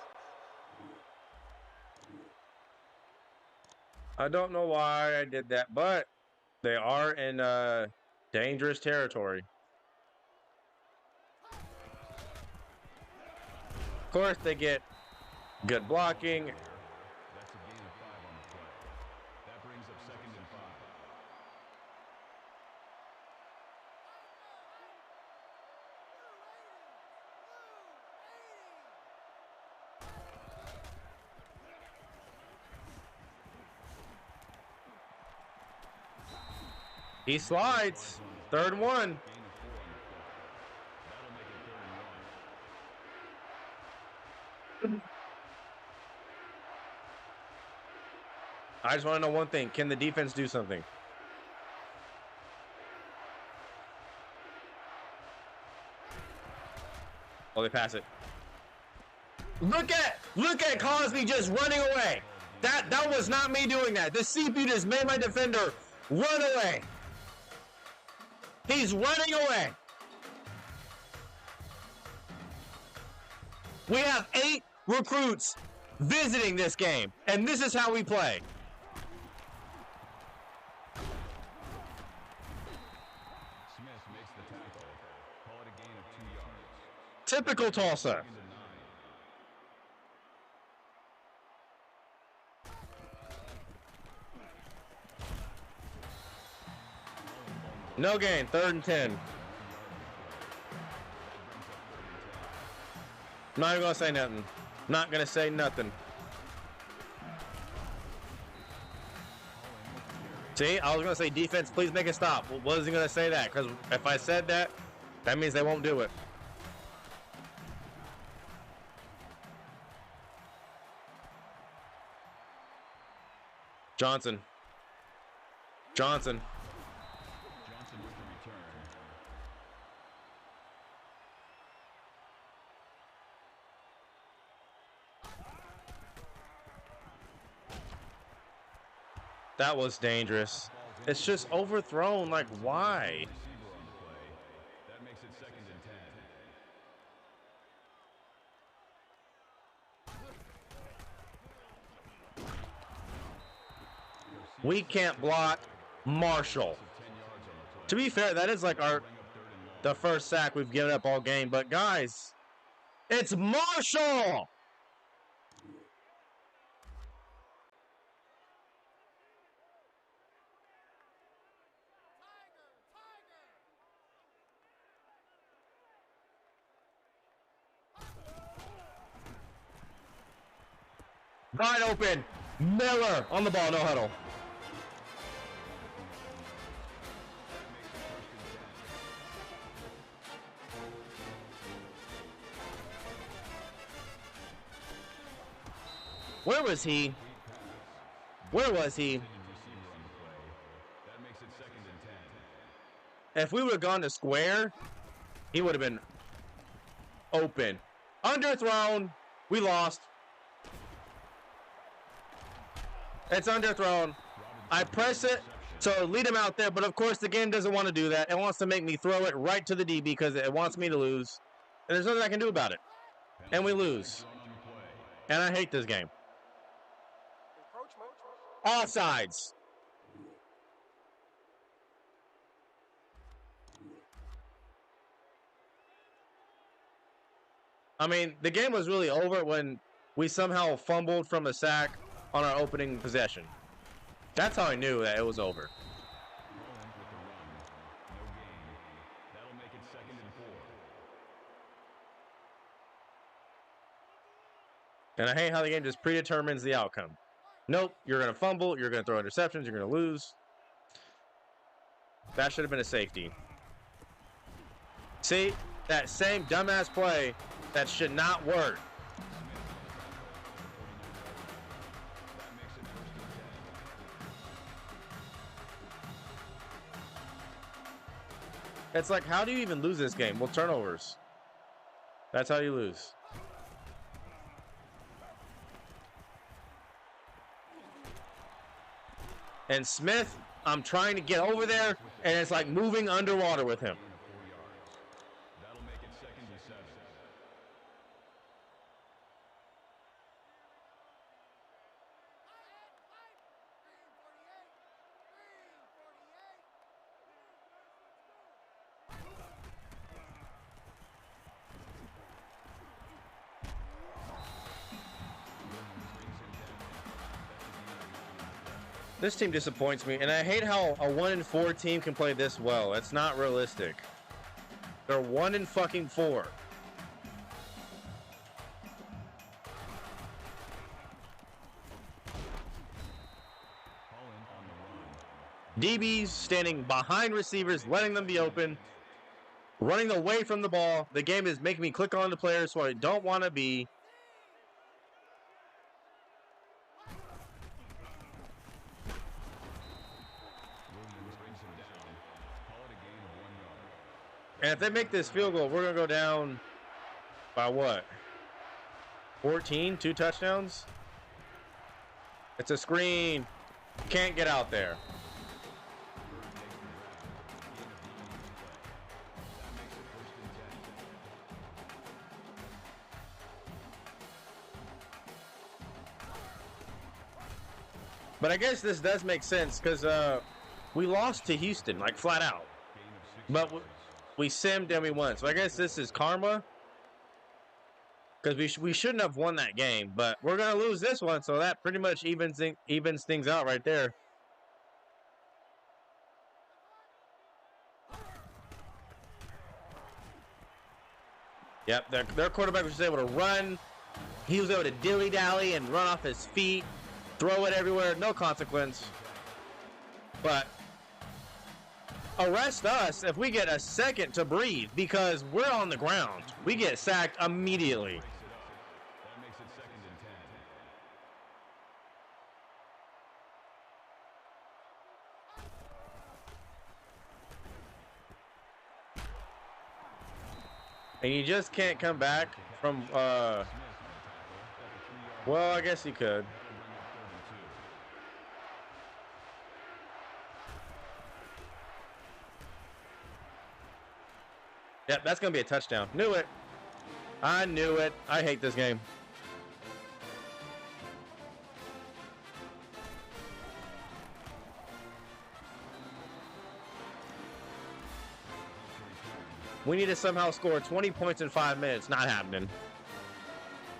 I don't know why I did that, but they are in dangerous territory. Of course, they get good blocking. That's a gain of 5 on the play. That brings up 2nd and 5. He slides. 3rd and 1. Gain of 4 on the play. That'll make it 3rd and 1. I just want to know one thing. Can the defense do something? Oh, they pass it. Look at Cosby just running away. That was not me doing that. The CPU just made my defender run away. He's running away. We have 8 recruits visiting this game, and this is how we play. Smith makes the tackle. Call it a gain of 2 yards. Typical Tulsa. 2nd and 9. No gain. 3rd and 10. Not even gonna say nothing. Not gonna say nothing. See, I was gonna say defense, please make it stop. Well, wasn't gonna say that because if I said that, that means they won't do it. Johnson. Johnson with the return. That was dangerous. It's just overthrown. Like, why? Receiver on the play. That makes it 2nd and 10. We can't block Marshall. 10 yards on the play. To be fair, that is like Bring up 3rd and 1. the first sack we've given up all game. But guys, it's Marshall. Wide open. Miller on the ball, no huddle. Where was he? Where was he? Receiver on the play. That makes it 2nd and 10. If we would have gone to square, he would have been open. Underthrown. We lost. It's underthrown. I press it to lead him out there, but of course the game doesn't want to do that. It wants to make me throw it right to the DB because it wants me to lose. And there's nothing I can do about it. And we lose. Thrown on the play. And I hate this game. Encroachment. Offsides. I mean, the game was really over when we somehow fumbled from a sack on our opening possession. That's how I knew that it was over. Holland with the run. No gain. That'll make it 2nd and 4. And I hate how the game just predetermines the outcome. Nope, you're going to fumble, you're going to throw interceptions, you're going to lose. That should have been a safety. See, that same dumbass play, that should not work. It's like, how do you even lose this game? Well, turnovers. That's how you lose. And Smith, I'm trying to get over there, and it's like moving underwater with him. That'll make it 2nd and 7. This team disappoints me, and I hate how a 1-4 team can play this well. It's not realistic. They're 1-4. Holland on the run. DBs standing behind receivers, letting them be open, running away from the ball. The game is making me click on the players who I don't want to be. Williams brings him down. Call it a gain of 1 yard. And if they make this field goal, we're going to go down by what? 14? 2 touchdowns? It's a screen. Can't get out there. But I guess this does make sense because we lost to Houston, like flat out. But we simmed and we won. So I guess this is karma. Because we shouldn't have won that game. But we're going to lose this one. So that pretty much evens things out right there. Yep, their quarterback was able to run. He was able to dilly-dally and run off his feet. Throw it everywhere, no consequence. But arrest us if we get a second to breathe because we're on the ground. We get sacked immediately. That makes it 2nd and 10. And you just can't come back from, well, I guess you could. Yep, that's going to be a touchdown. Knew it. I knew it. I hate this game. We need to somehow score 20 points in 5 minutes. Not happening.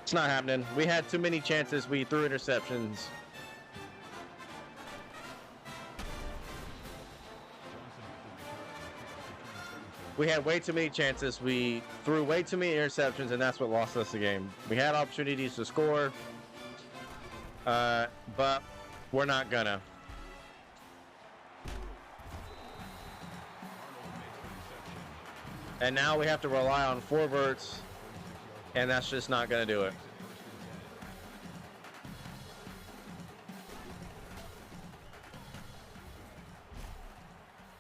It's not happening. We had too many chances. We threw interceptions. We had way too many chances. We threw way too many interceptions, and that's what lost us the game. We had opportunities to score, but we're not gonna. And now we have to rely on forwards, and that's just not gonna do it.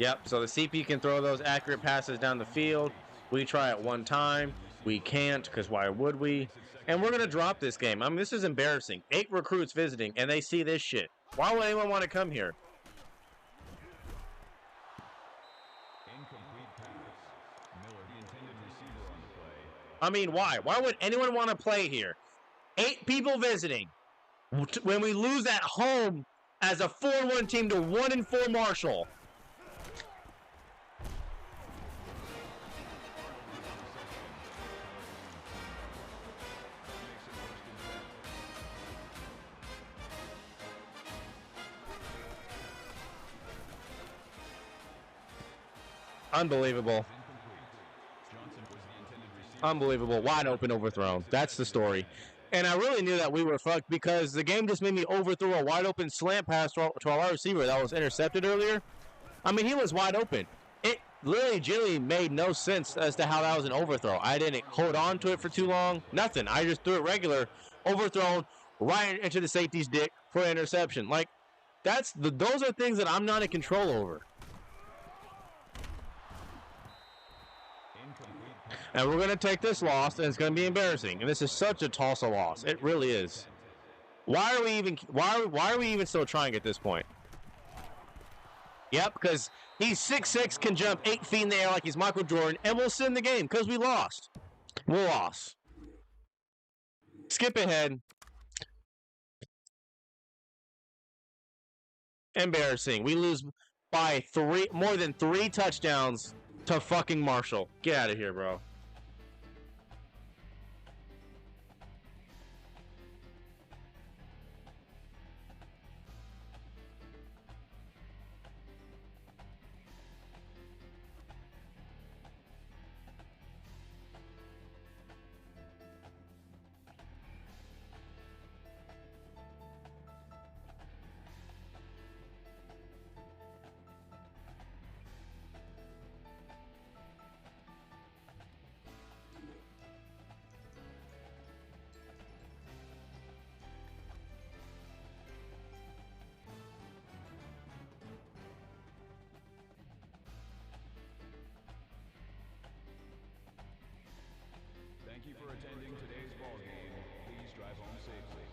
Yep, so the CP can throw those accurate passes down the field. We try it one time. We can't, because why would we? And we're going to drop this game. I mean, this is embarrassing. 8 recruits visiting, and they see this shit. Why would anyone want to come here? Incomplete pass. Miller, the intended receiver on the play. I mean, why? Why would anyone want to play here? 8 people visiting. When we lose at home as a 4-1 team to 1-4 Marshall. Unbelievable. Johnson was the intended receiver. Unbelievable. Wide open overthrown. That's the story. And I really knew that we were fucked because the game just made me overthrow a wide open slant pass to our wide receiver that was intercepted earlier. I mean, he was wide open. It literally made no sense as to how that was an overthrow. I didn't hold on to it for too long. Nothing. I just threw it regular, overthrown, right into the safety's dick for an interception. Like, those are things that I'm not in control over. And we're going to take this loss, and it's going to be embarrassing. And this is such a Tulsa loss. It really is. Why are we even still trying at this point? Yep, because he's 6'6", can jump 8 feet in the air like he's Michael Jordan, and we'll send the game because we lost. We lost. Skip ahead. Embarrassing. We lose by more than 3 touchdowns to fucking Marshall. Get out of here, bro. Thank you for attending today's ball game. Please drive home safely.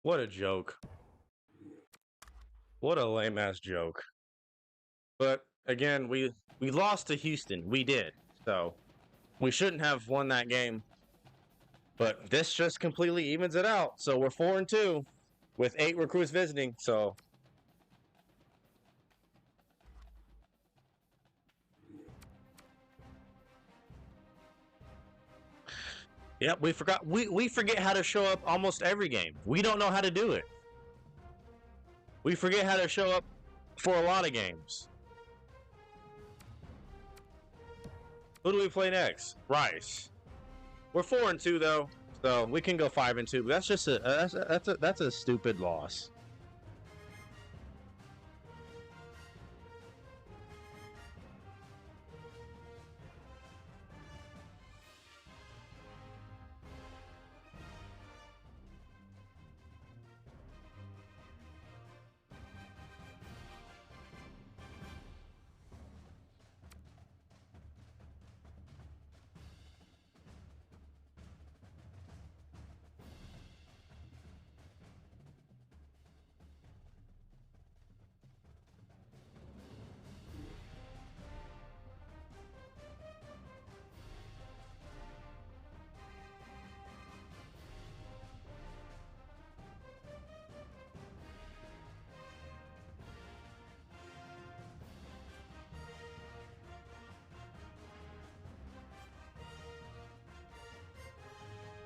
What a joke. What a lame-ass joke. But, again, we lost to Houston. We did. So, we shouldn't have won that game. But this just completely evens it out. So, we're 4-2 with 8 recruits visiting. So, yep, we forgot. We forget how to show up almost every game. We don't know how to do it. We forget how to show up for a lot of games. Who do we play next? Rice. We're 4-2 though, so we can go 5-2. But that's just that's a stupid loss.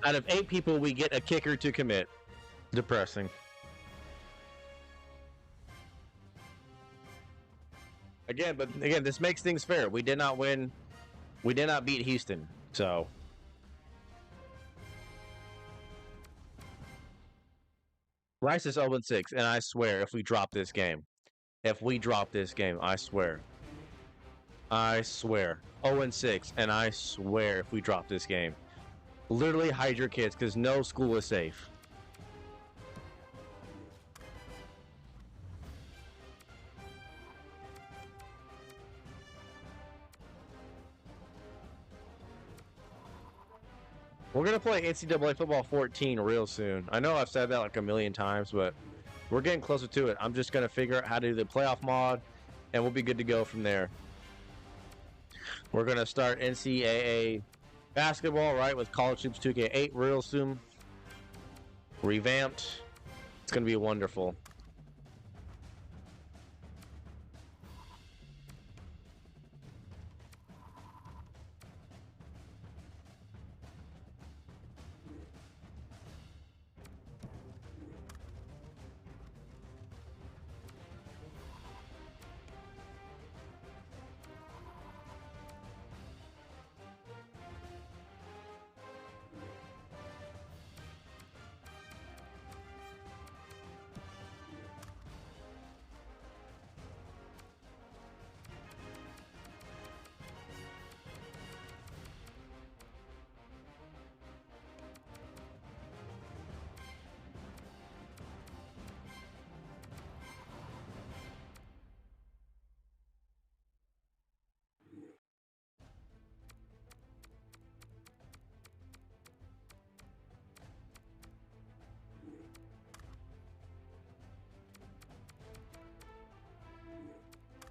Out of 8 people, we get a kicker to commit. Depressing. Again, this makes things fair. We did not win. We did not beat Houston. So Rice is 0-6, and I swear if we drop this game, I swear. 0-6, and I swear if we drop this game. Literally hide your kids because no school is safe. We're going to play NCAA Football 14 real soon. I know I've said that like a million times, but we're getting closer to it. I'm just going to figure out how to do the playoff mod, and we'll be good to go from there. We're going to start NCAA basketball, right, with College Hoops 2K8 real soon. Revamped. It's going to be wonderful.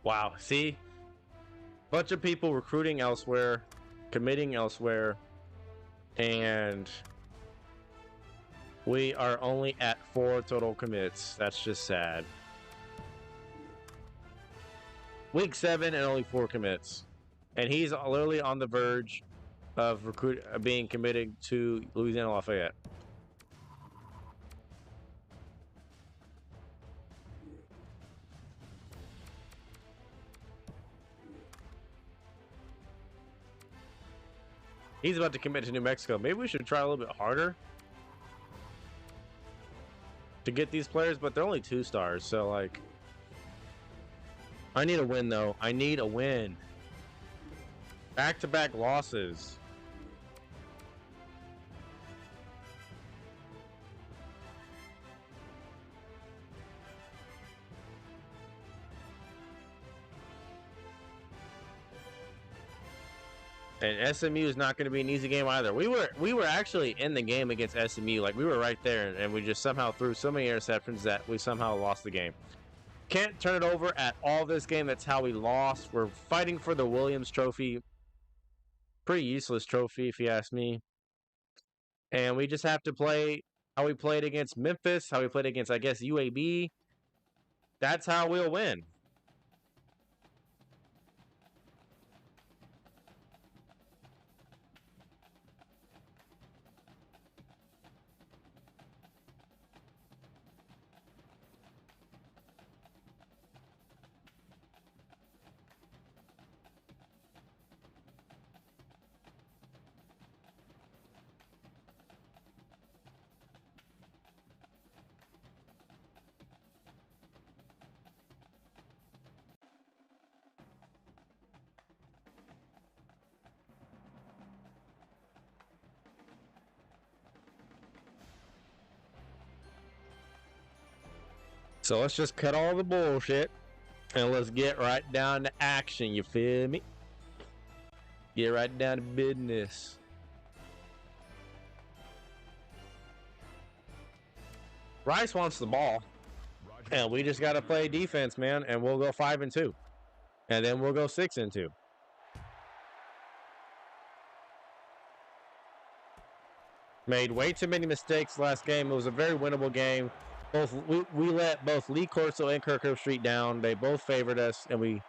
Wow, see? Bunch of people recruiting elsewhere, committing elsewhere, and we are only at 4 total commits. That's just sad. Week 7 and only 4 commits. And he's literally on the verge of being committed to Louisiana Lafayette. He's about to commit to New Mexico. Maybe we should try a little bit harder to get these players, but they're only 2 stars, so like I need a win though. I need a win. Back-to-back losses. And SMU is not going to be an easy game either. We were actually in the game against SMU. Like, we were right there, and we just somehow threw so many interceptions that we somehow lost the game. Can't turn it over at all this game. That's how we lost. We're fighting for the Williams Trophy. Pretty useless trophy, if you ask me. And we just have to play how we played against Memphis, how we played against, I guess, UAB. That's how we'll win. So let's just cut all the bullshit and let's get right down to action, you feel me? Get right down to business. Rice wants the ball. And we just got to play defense, man, and we'll go 5-2. And then we'll go 6-2. Made way too many mistakes last game. It was a very winnable game. We let both Lee Corso and Kirk Herbstreit down. They both favored us, and we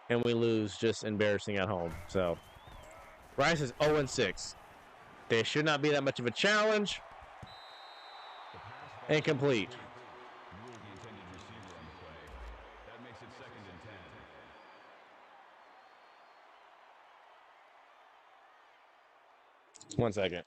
lose. Just embarrassing at home. So Rice is 0-6. They should not be that much of a challenge. Incomplete. Ruled the intended receiver on the play. That makes it 2nd and 10. 1 second.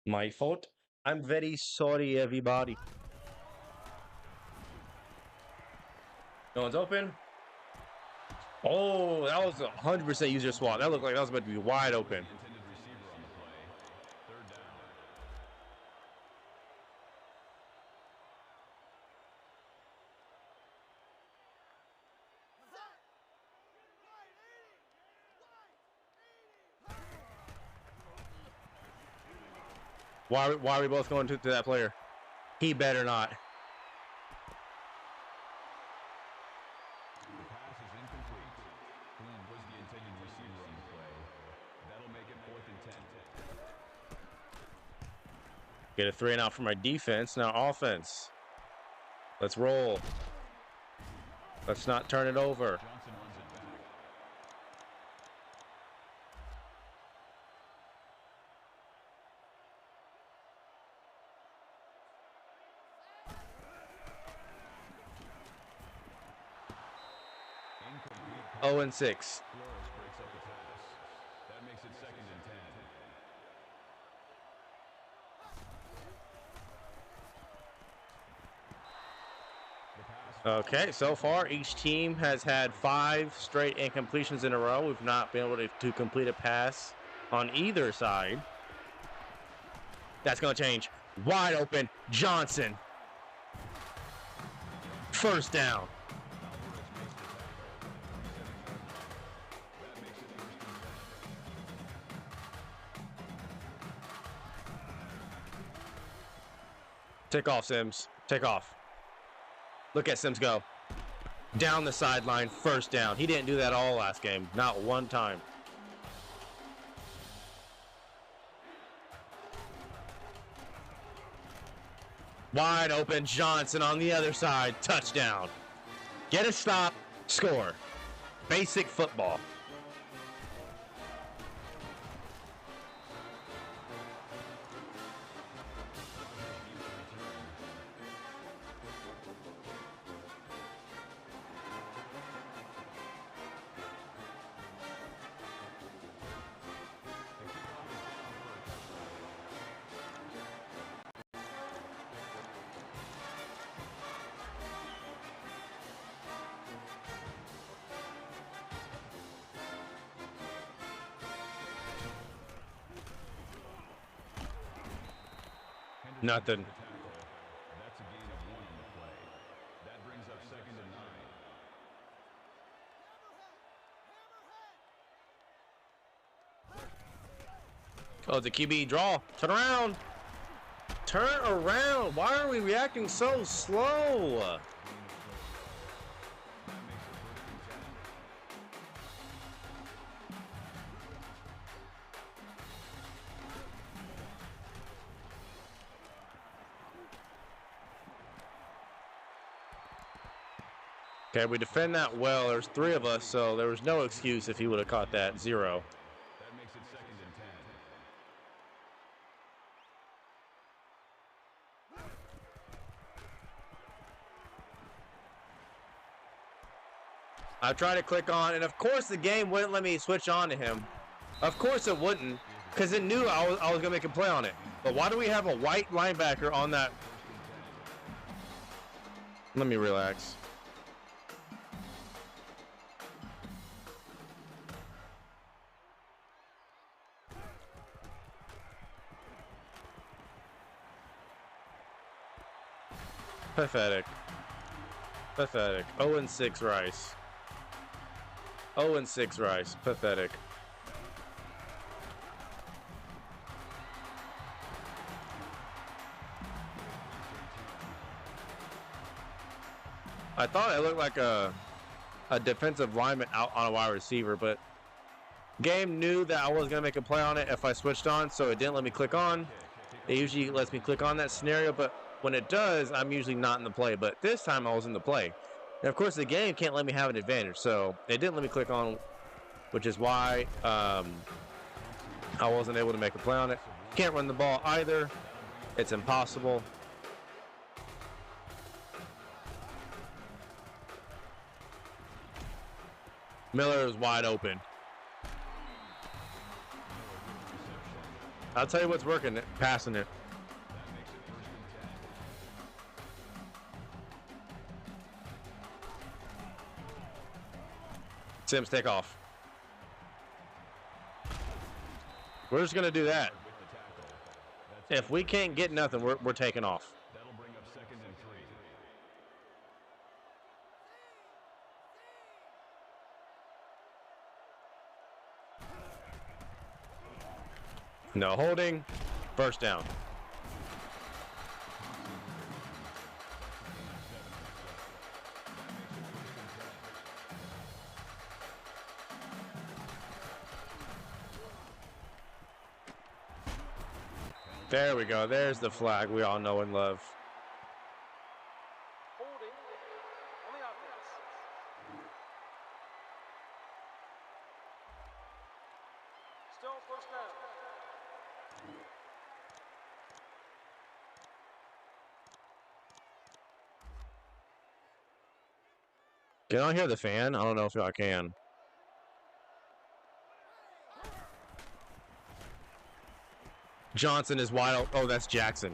My fault. I'm very sorry, everybody. No one's open. Oh, that was 100% user swap. That looked like that was about to be wide open. Intended receiver on the play. 3rd down. Why are we both going to that player? He better not. The pass is incomplete. Flynn was the intended receiver on the play. That'll make it 4th and 10. Get a 3 and out from our defense. Now offense. Let's roll. Let's not turn it over. Johnson runs it back. Incomplete. 0-6. Flores breaks up the pass. That makes it 2nd and 10. Okay, so far each team has had 5 straight incompletions in a row. We've not been able to complete a pass on either side. That's going to change. Wide open, Johnson. 1st down. Take off, Sims. Take off. Look at Sims go. Down the sideline, 1st down. He didn't do that all last game. Not one time. Wide open, Johnson on the other side. Touchdown. Get a stop, score. Basic football. Nothing. That's a gain of 1 on the play. That brings up 2nd and 9. Oh, the QB draw. Turn around. Turn around. Why are we reacting so slow? Okay, we defend that well. There's 3 of us, so there was no excuse if he would have caught that. 0. That makes it 2nd and 10. I tried to click on, and of course the game wouldn't let me switch on to him. Of course it wouldn't, because it knew I was going to make a play on it. But why do we have a white linebacker on that? Let me relax. Pathetic. Pathetic. 0-6 Rice. 0-6 Rice. Pathetic. I thought it looked like a defensive lineman out on a wide receiver, but game knew that I wasn't going to make a play on it if I switched on, so it didn't let me click on. It usually lets me click on that scenario, but when it does, I'm usually not in the play. But this time I was in the play. And of course, the game can't let me have an advantage, so it didn't let me click on, which is why I wasn't able to make a play on it. Can't run the ball either. It's impossible. Miller is wide open. I'll tell you what's working, passing it. Sims, take off. We're just going to do that. If we can't get nothing, we're taking off. That'll bring up 2nd and 3. No holding. First down. There we go. There's the flag we all know and love. Holding on the offense. Still first down. Can I hear the fan? I don't know if I can. Johnson is wide open. Oh, that's Jackson.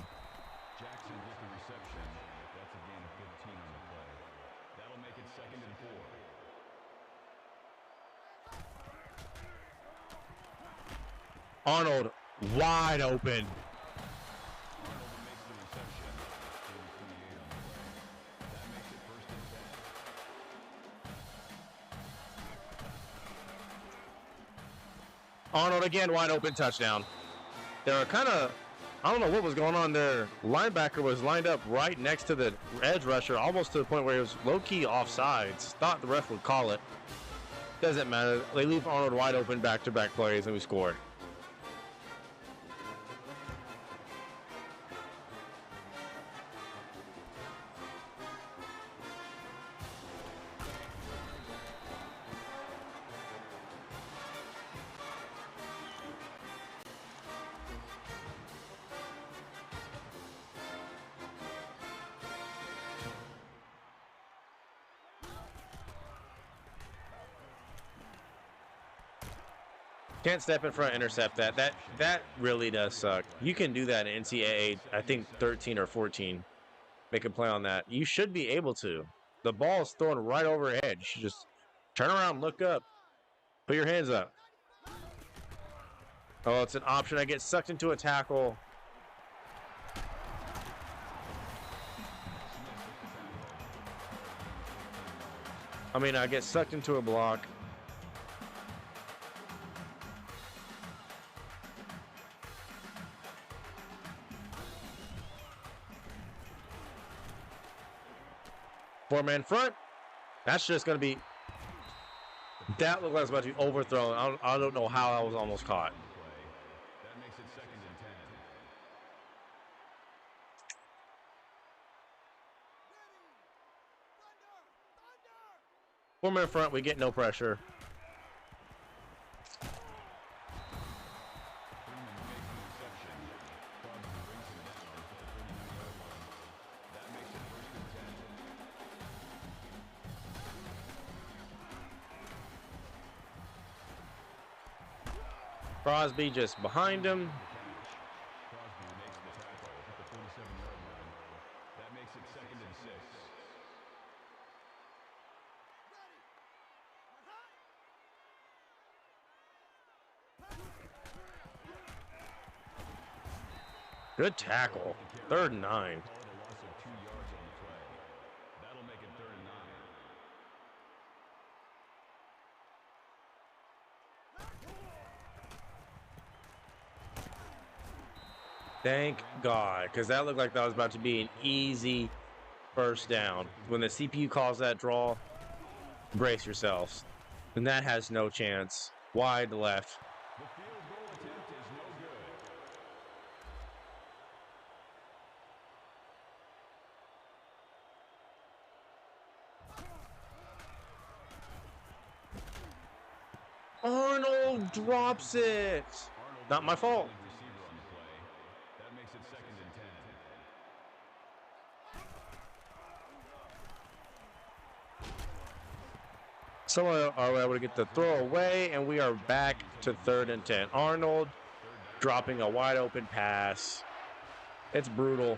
Jackson with the reception. That's a gain of 15 on the play. That'll make it 2nd and 4. Arnold wide open. Arnold makes the reception. Gain of 28 on the play. That makes it 1st and 10. Arnold again wide open, touchdown. They were kind of, I don't know what was going on there. Linebacker was lined up right next to the edge rusher, almost to the point where he was low-key offsides. Thought the ref would call it. Doesn't matter. They leave Arnold wide open back-to-back plays, and we scored. Can't step in front, intercept that. That really does suck. You can do that in NCAA, I think 13 or 14. Make a play on that. You should be able to. The ball is thrown right overhead. You should just turn around, look up, put your hands up. Oh, it's an option. I get sucked into a tackle. I get sucked into a block. Four-man front. That's just going to be... That looked like it was about to be overthrown. I don't know how I was almost caught. That makes it 2nd and 10. Four-man front, we get no pressure. Crosby just behind him. Crosby makes the tackle at the 47-yard line. That makes it 2nd and 6. Good tackle. 3rd and 9. Called a loss of 2 yards on the play. That'll make it 3rd and 9. Thank God, because that looked like that was about to be an easy first down. When the CPU calls that draw, brace yourselves. And that has no chance. Wide left. The field goal attempt is no good. Arnold drops it. Arnold Not my fault. receiver on the play. That makes it 2nd and 10. Someone are able to get the throw away, and we are back to 3rd and 10. Arnold dropping a wide open pass. It's brutal.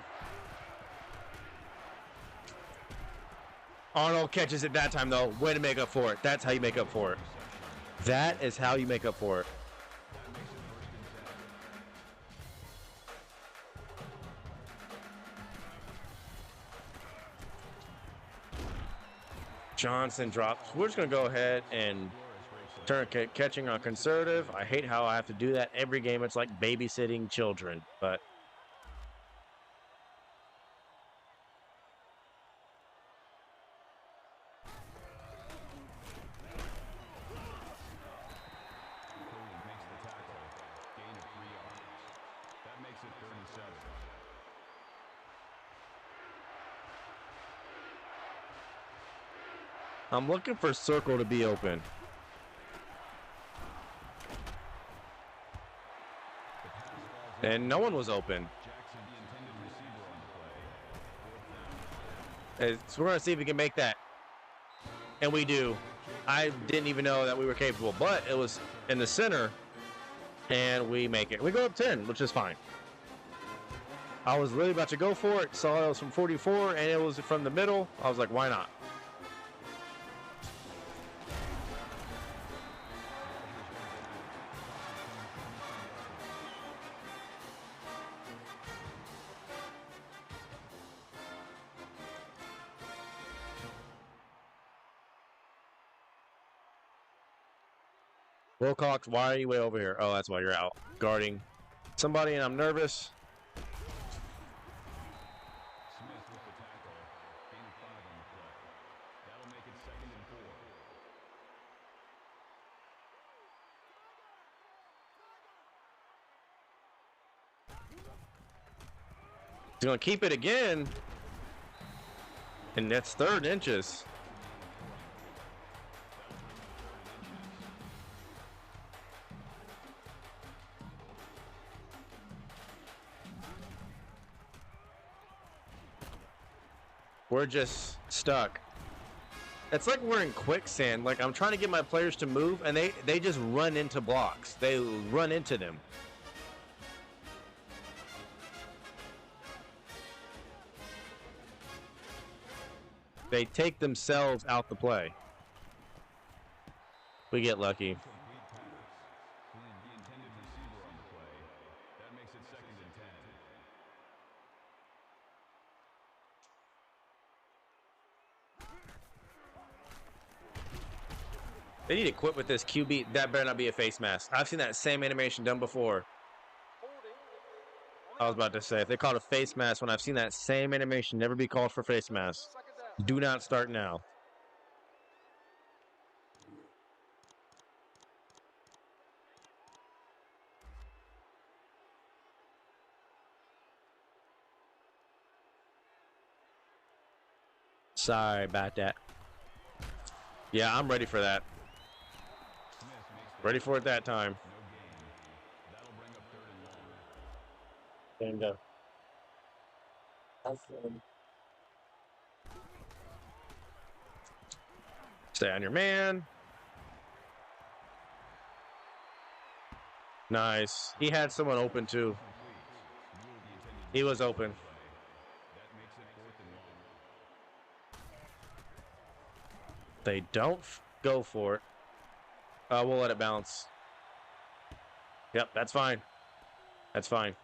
Arnold catches it that time, though. Way to make up for it. That's how you make up for it. That is how you make up for it. Johnson drops. We're just going to go ahead and turn catching on conservative. I hate how I have to do that every game. It's like babysitting children, but Curley makes the tackle. Gain of 3 yards. That makes it 3rd and 7. I'm looking for circle to be open. And no one was open. Jackson, the intended receiver on the play. 4th down. So we're going to see if we can make that. And we do. I didn't even know that we were capable, but it was in the center, and we make it. We go up 10, which is fine. I was really about to go for it. Saw it was from 44, and it was from the middle. I was like, why not? Wilcox, why are you way over here? Oh, that's why you're out guarding somebody, and I'm nervous. Smith with the tackle. Gain of 5 on the play. That'll make it 2nd and 4. He's going to keep it again. And that's 3rd inches. We're just stuck. It's like we're in quicksand. Like I'm trying to get my players to move, and they just run into blocks. They run into them. They take themselves out the play. We get lucky. Complete pass. Flynn, the intended receiver on the play. That makes it 2nd and 10. They need to quit with this QB. That better not be a face mask. I've seen that same animation done before. I was about to say, if they called a face mask when I've seen that same animation, never be called for face mask. 2nd down. Do not start now. Sorry about that. Yeah, I'm ready for that. Smith makes the Ready for it that time. no gain. That'll bring up 3rd and long. And stay on your man. Nice. He had someone open too. He was open. That makes it 4th and long. They don't go for it. We'll let it bounce. Yep, that's fine. That's fine.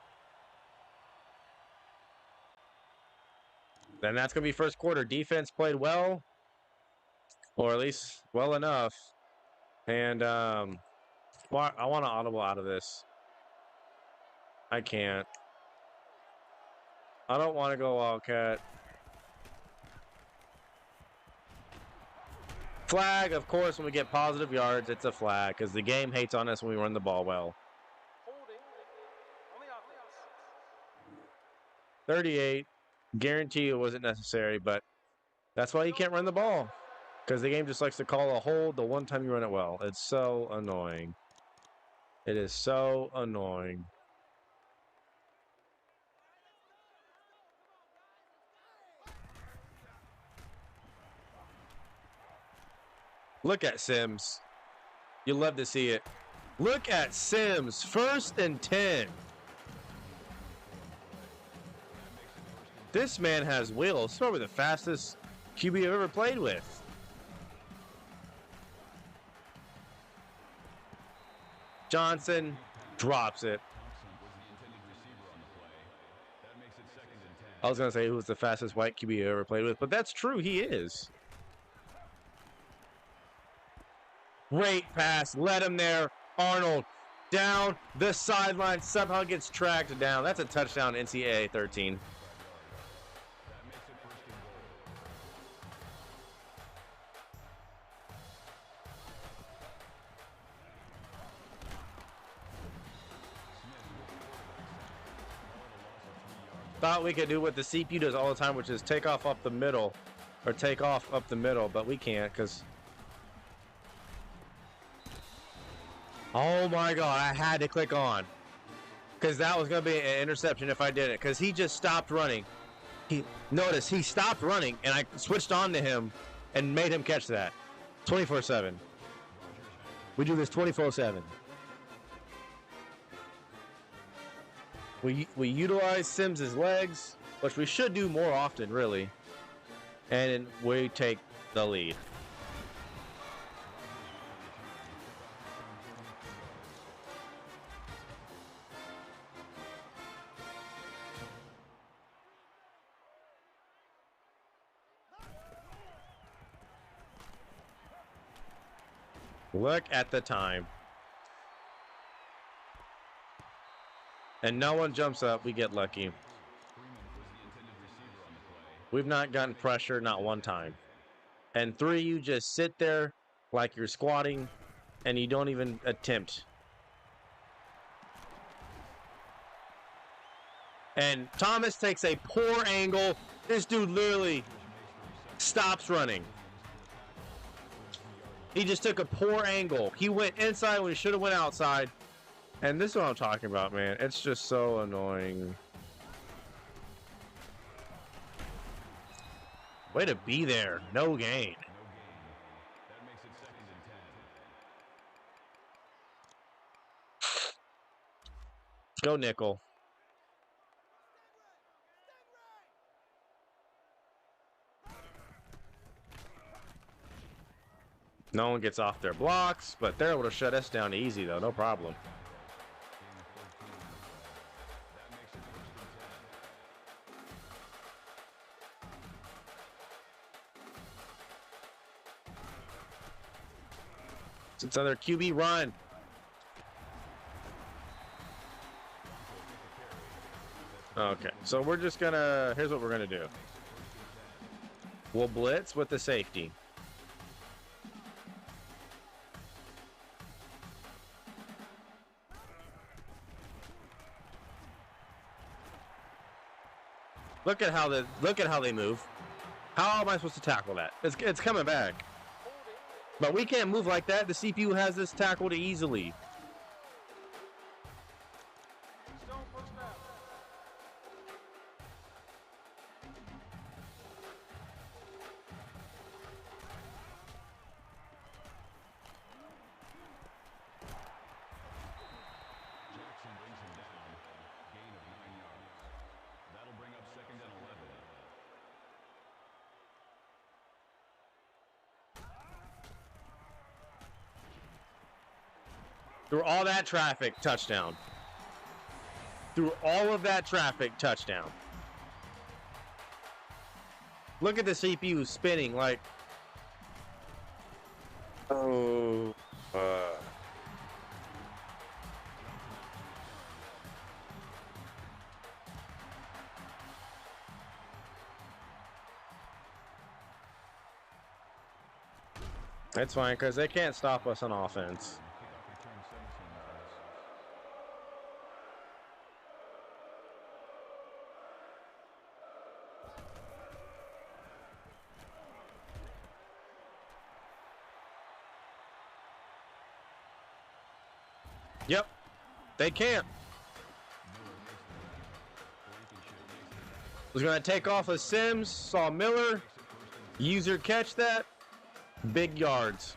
Then that's going to be first quarter. Defense played well, or at least well enough. And I want to audible out of this. I can't. I don't want to go Wildcat. Flag, of course, when we get positive yards, it's a flag because the game hates on us when we run the ball well. Holding on the offense. 38. Guarantee it wasn't necessary, but that's why you can't run the ball because the game just likes to call a hold the one time you run it well. It's so annoying. It is so annoying. Look at Sims. You love to see it. Look at Sims. 1st and 10. This man has wheels. He's probably the fastest QB I've ever played with. Johnson drops it. I was going to say who was the fastest white QB I ever played with, but that's true. He is. Great pass. Let him there. Arnold down the sideline. Somehow gets tracked down. That's a touchdown, NCAA 13. Thought we could do what the CPU does all the time, which is take off up the middle, or take off up the middle, but we can't because. Oh my God! I had to click on because that was gonna be an interception if I didn't. Because he just stopped running. He stopped running, and I switched on to him and made him catch that. 24/7. We do this 24/7. We utilize Sims' legs, which we should do more often, really. And we take the lead. Look at the time. And no one jumps up. We get lucky. We've not gotten pressure, not one time. And 3, you just sit there like you're squatting and you don't even attempt. And Thomas takes a poor angle. This dude literally stops running. He just took a poor angle. He went inside when he should have went outside. And this is what I'm talking about, man. It's just so annoying. Way to be there. No gain. That makes it 2nd and 10. Go nickel. No one gets off their blocks, but they're able to shut us down easy, though. No problem. It's another QB run. Okay, so we're just gonna, here's what we're gonna do. We'll blitz with the safety. Look at how they move. How am I supposed to tackle that? It's coming back. But we can't move like that. The CPU has this tackled easily. Still first down. Jackson brings him down. Gain of 9 yards. That'll bring up 2nd and 11. Through all that traffic, touchdown. Through all of that traffic, touchdown. Look at the CPU spinning like... Oh... That's fine because they can't stop us on offense. Kickoff return 17 yards. Yep, they can't. Was going to take off a Sims, saw Miller, user catch that, big yards.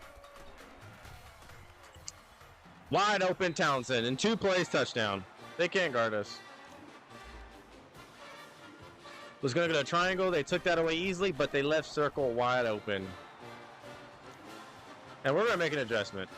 Wide open Townsend, in 2 plays, touchdown. They can't guard us. Was going to go to triangle, they took that away easily, but they left circle wide open. And we're going to make an adjustment.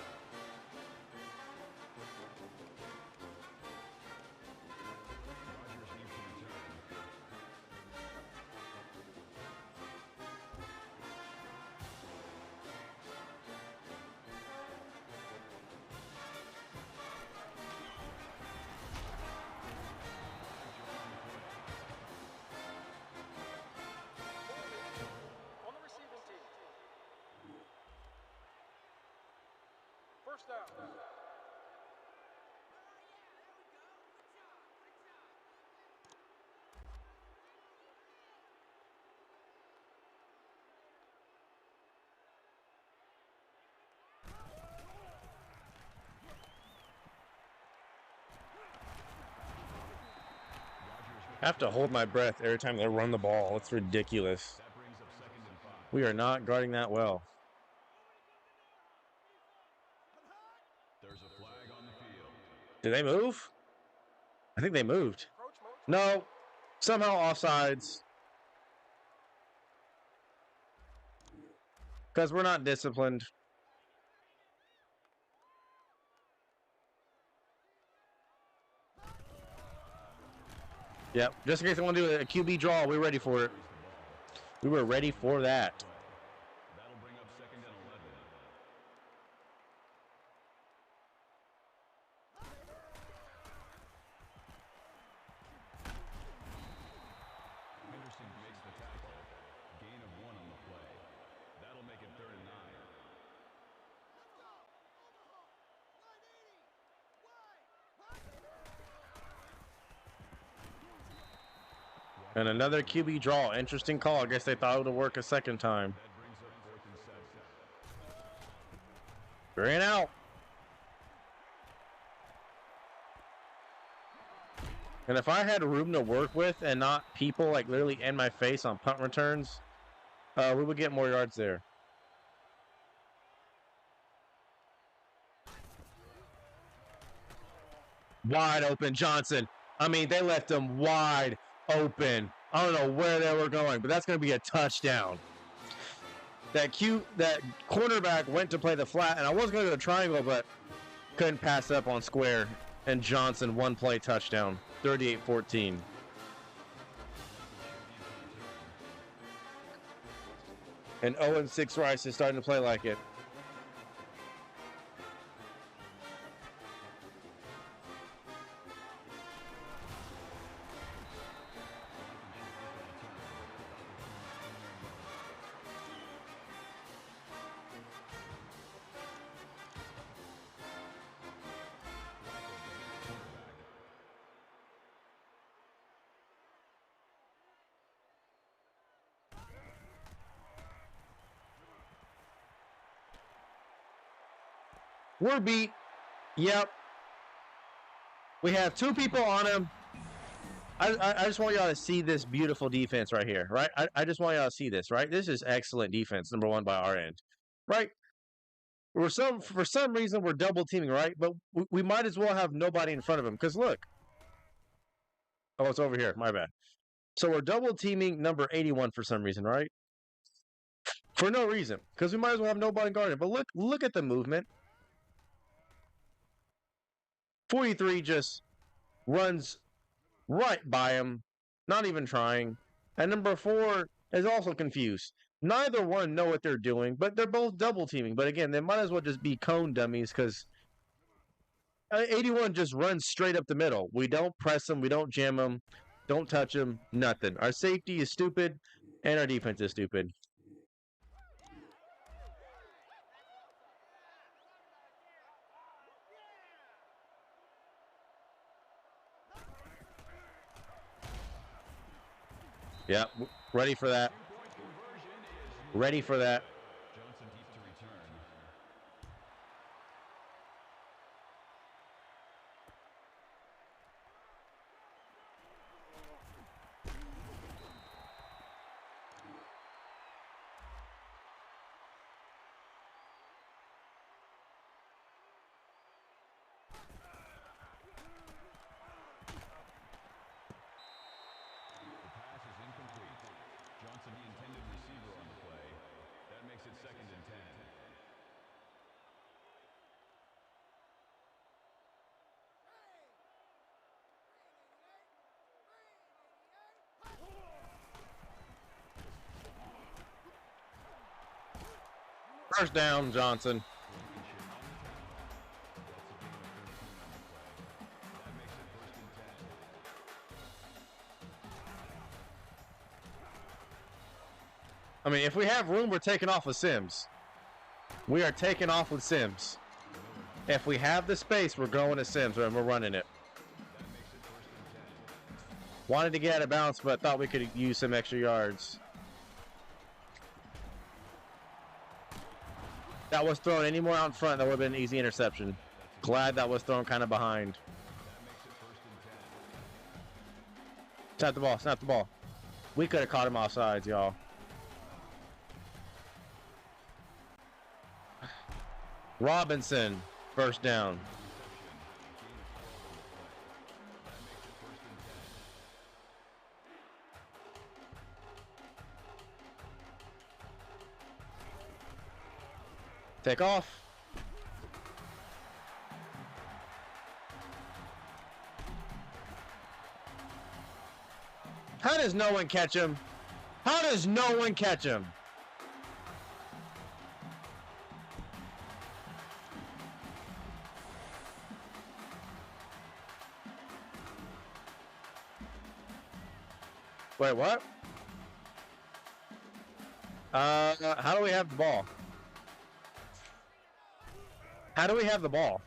On the receiving team. First down. I have to hold my breath every time they run the ball. It's ridiculous. That brings up 2nd and 5. We are not guarding that well. There's a flag on the field. Did they move? I think they moved. No. Somehow offsides. Because we're not disciplined. Yep. Just in case they want to do a QB draw, we're ready for it. We were ready for that. That'll bring up 2nd and 11. Henderson makes the tackle. Gain of 1 on the play. That'll make it 3rd and 9. And another QB draw. Interesting call. I guess they thought it would work a second time. That brings up 4th and 7. We're in out. And if I had room to work with and not people like literally in my face on punt returns, we would get more yards there. Wide open Johnson. I mean, they left him wide open. I don't know where they were going, but that's going to be a touchdown. That cornerback went to play the flat, and I was going to go to triangle, but couldn't pass up on square. And Johnson, 1-play touchdown, 38-14. And 0-6 Rice is starting to play like it. We're beat. Yep. We have 2 people on him. I just want y'all to see this beautiful defense right here, right? I just want y'all to see this, right? This is excellent defense, number 1 by our end, right? For some reason, we're double teaming, right? But we might as well have nobody in front of him because look. Oh, it's over here. My bad. So we're double teaming number 81 for some reason, right? For no reason, because we might as well have nobody guarding. But look at the movement. 43 just runs right by him, not even trying. And number 4 is also confused. Neither one know what they're doing, but they're both double teaming. But again, they might as well just be cone dummies because 81 just runs straight up the middle. We don't press him, we don't jam him, don't touch him, nothing. Our safety is stupid, and our defense is stupid. Yep, ready for that. Ready for that. Johnson deep to return. The pass is incomplete. Johnson, the intended receiver on the play. That makes it 2nd and 10. First down, Johnson. I mean, if we have room, we're taking off with Sims. We are taking off with Sims. If we have the space, we're going to Sims and we're running it. Wanted to get out of bounds, but thought we could use some extra yards. That was thrown any more out in front, that would have been an easy interception. Glad that was thrown kind of behind. Snap the ball, snap the ball. We could have caught him offsides, y'all. Robinson, first down. Take off. How does no one catch him? How does no one catch him? Wait, what? How do we have the ball? How do we have the ball?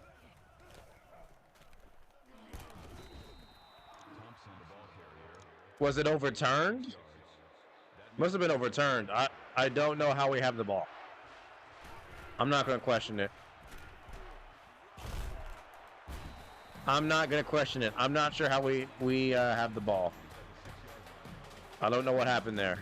Was it overturned? Must have been overturned. I don't know how we have the ball. I'm not going to question it. I'm not going to question it. I'm not sure how we have the ball. I don't know what happened there.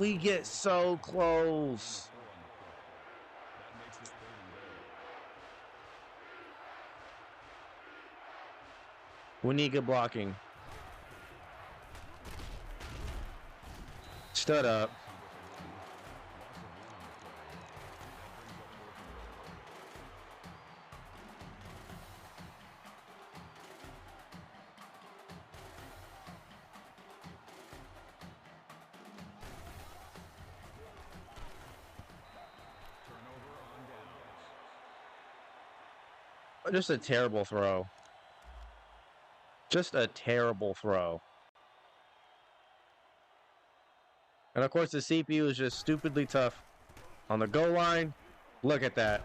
We get so close. We need good blocking. Stood up. Just a terrible throw. Just a terrible throw. And of course the CPU is just stupidly tough on the goal line. Look at that.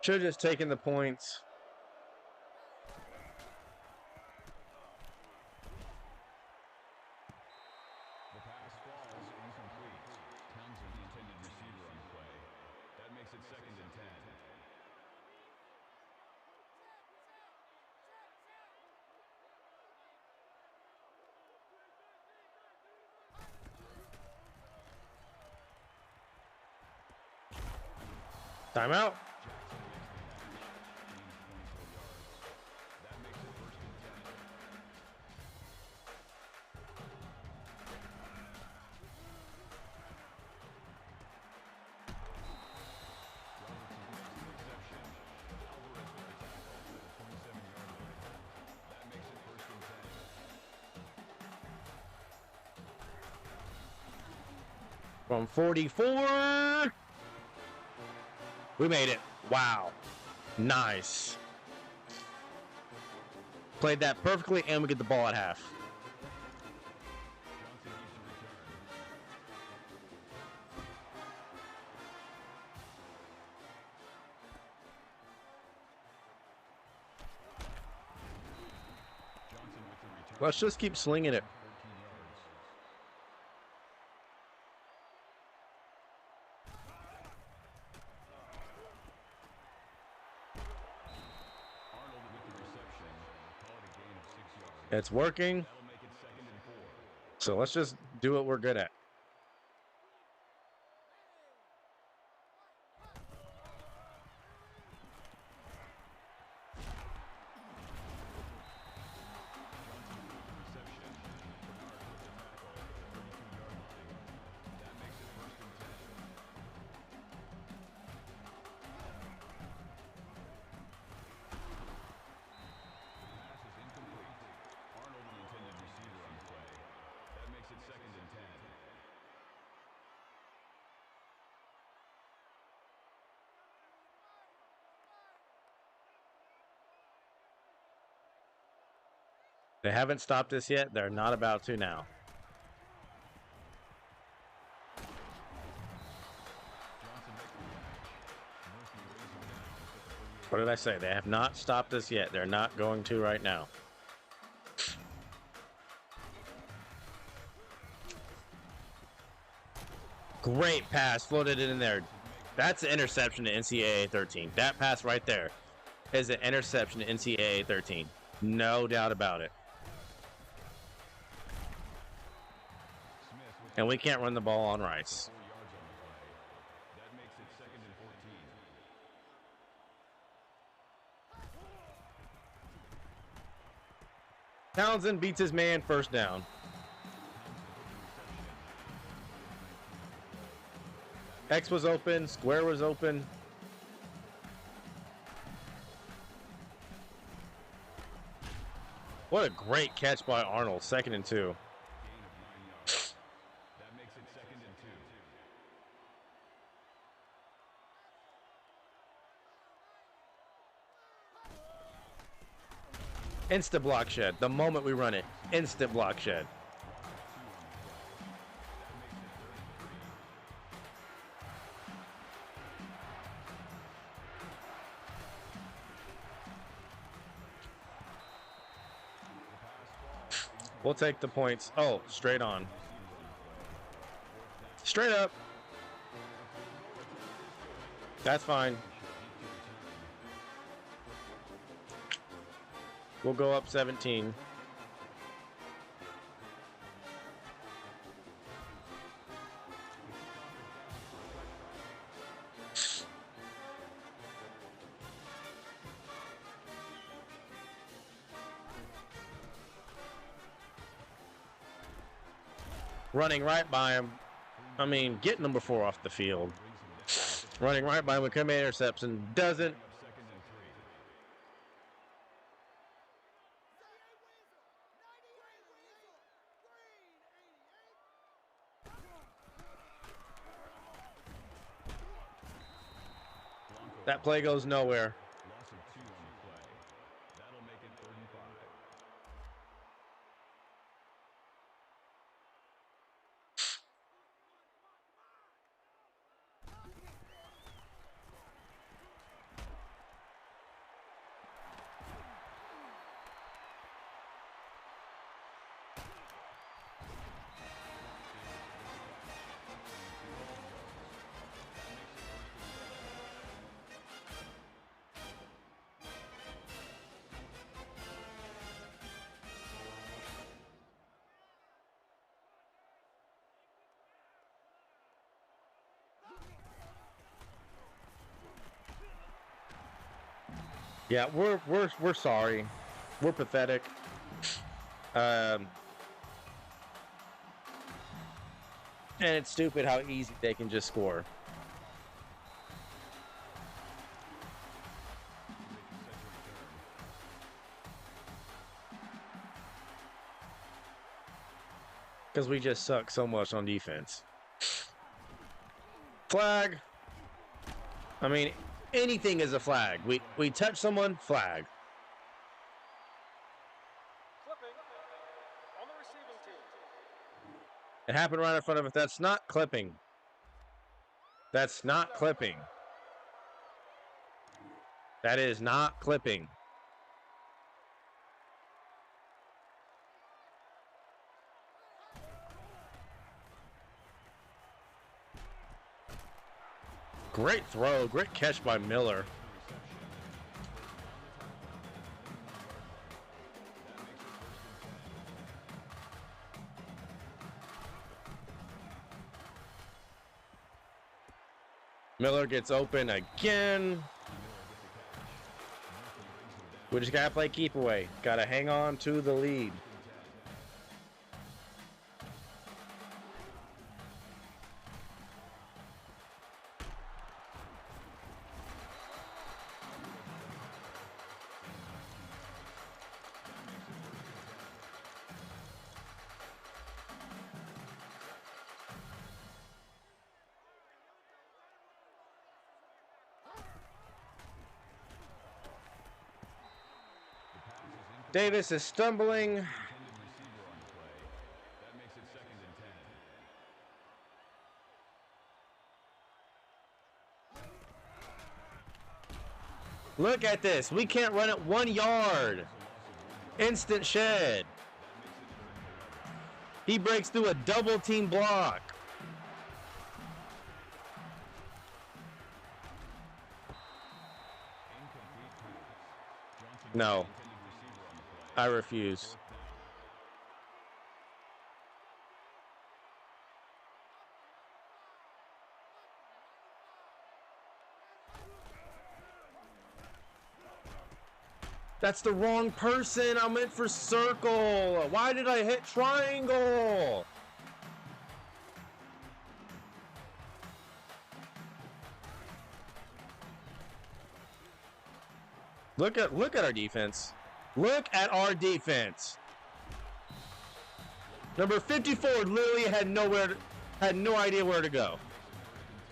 Should have just taken the points. Timeout. From 44. We made it. Wow. Nice. Played that perfectly, and we get the ball at half. Let's just keep slinging it. It's working. So let's just do what we're good at. They haven't stopped us yet. They're not about to now. What did I say? They have not stopped us yet. They're not going to right now. Great pass. Floated it in there. That's an interception to NCAA 13. That pass right there is an interception to NCAA 13. No doubt about it. And we can't run the ball on Rice. Townsend beats his man, first down. X was open, square was open. What a great catch by Arnold, 2nd and 2. Instant block shed. The moment we run it, instant block shed. We'll take the points. Oh, straight on. Straight up. That's fine. We'll go up 17. Running right by him. I mean, get number 4 off the field. Running right by him with command interception. Doesn't. That play goes nowhere. Yeah, we're sorry. We're pathetic. And it's stupid how easy they can just score. Because we just suck so much on defense. Flag. I mean, anything is a flag. We touch someone, flag. Clipping on the receiving team. It happened right in front of us. That's not clipping. That's not clipping. That is not clipping. Great throw. Great catch by Miller. Miller gets open again. We just got to play keep away. Got to hang on to the lead. Davis is stumbling. Intended receiver on the play. That makes it 2nd and 10. Look at this. We can't run it 1 yard. Instant shed. He breaks through a double team block. No. I refuse. That's the wrong person. I meant for circle. Why did I hit triangle? Look at our defense. Look at our defense. Number 54 literally had no idea where to go.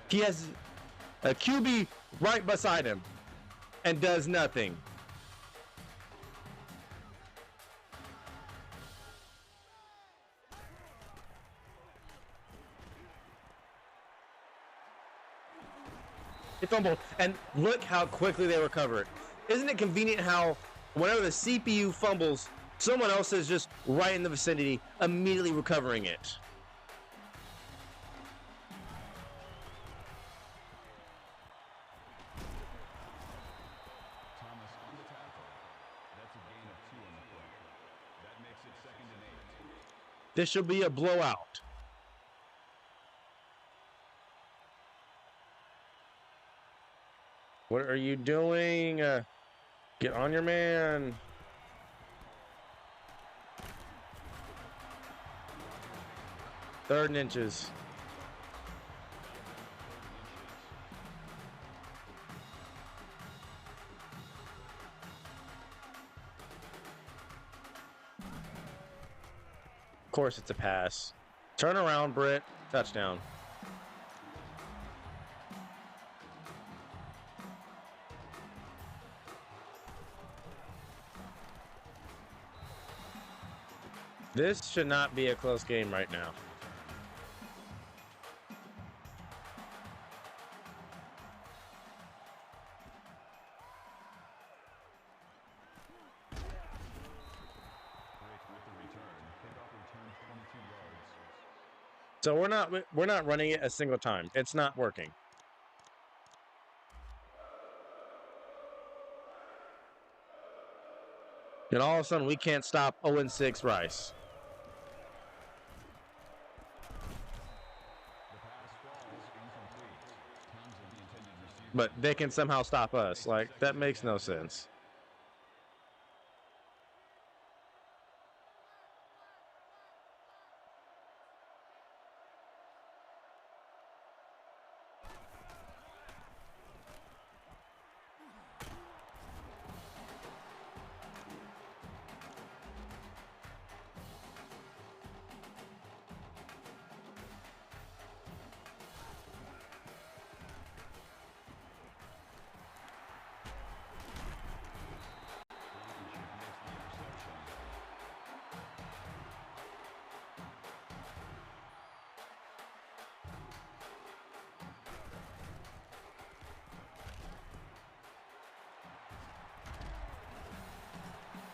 He has a QB right beside him and does nothing. They fumbled, and look how quickly they recovered. Isn't it convenient how whenever the CPU fumbles, someone else is just right in the vicinity, immediately recovering it? Thomas on the tackle. That's a gain of 2 on the play. That makes it 2nd and 8. This should be a blowout. What are you doing? Get on your man. Third and inches. Of course it's a pass. Turn around, Britt. Touchdown. This should not be a close game right now. So we're not running it a single time. It's not working. And all of a sudden we can't stop 0-6 Rice. But they can somehow stop us. Like, that makes no sense.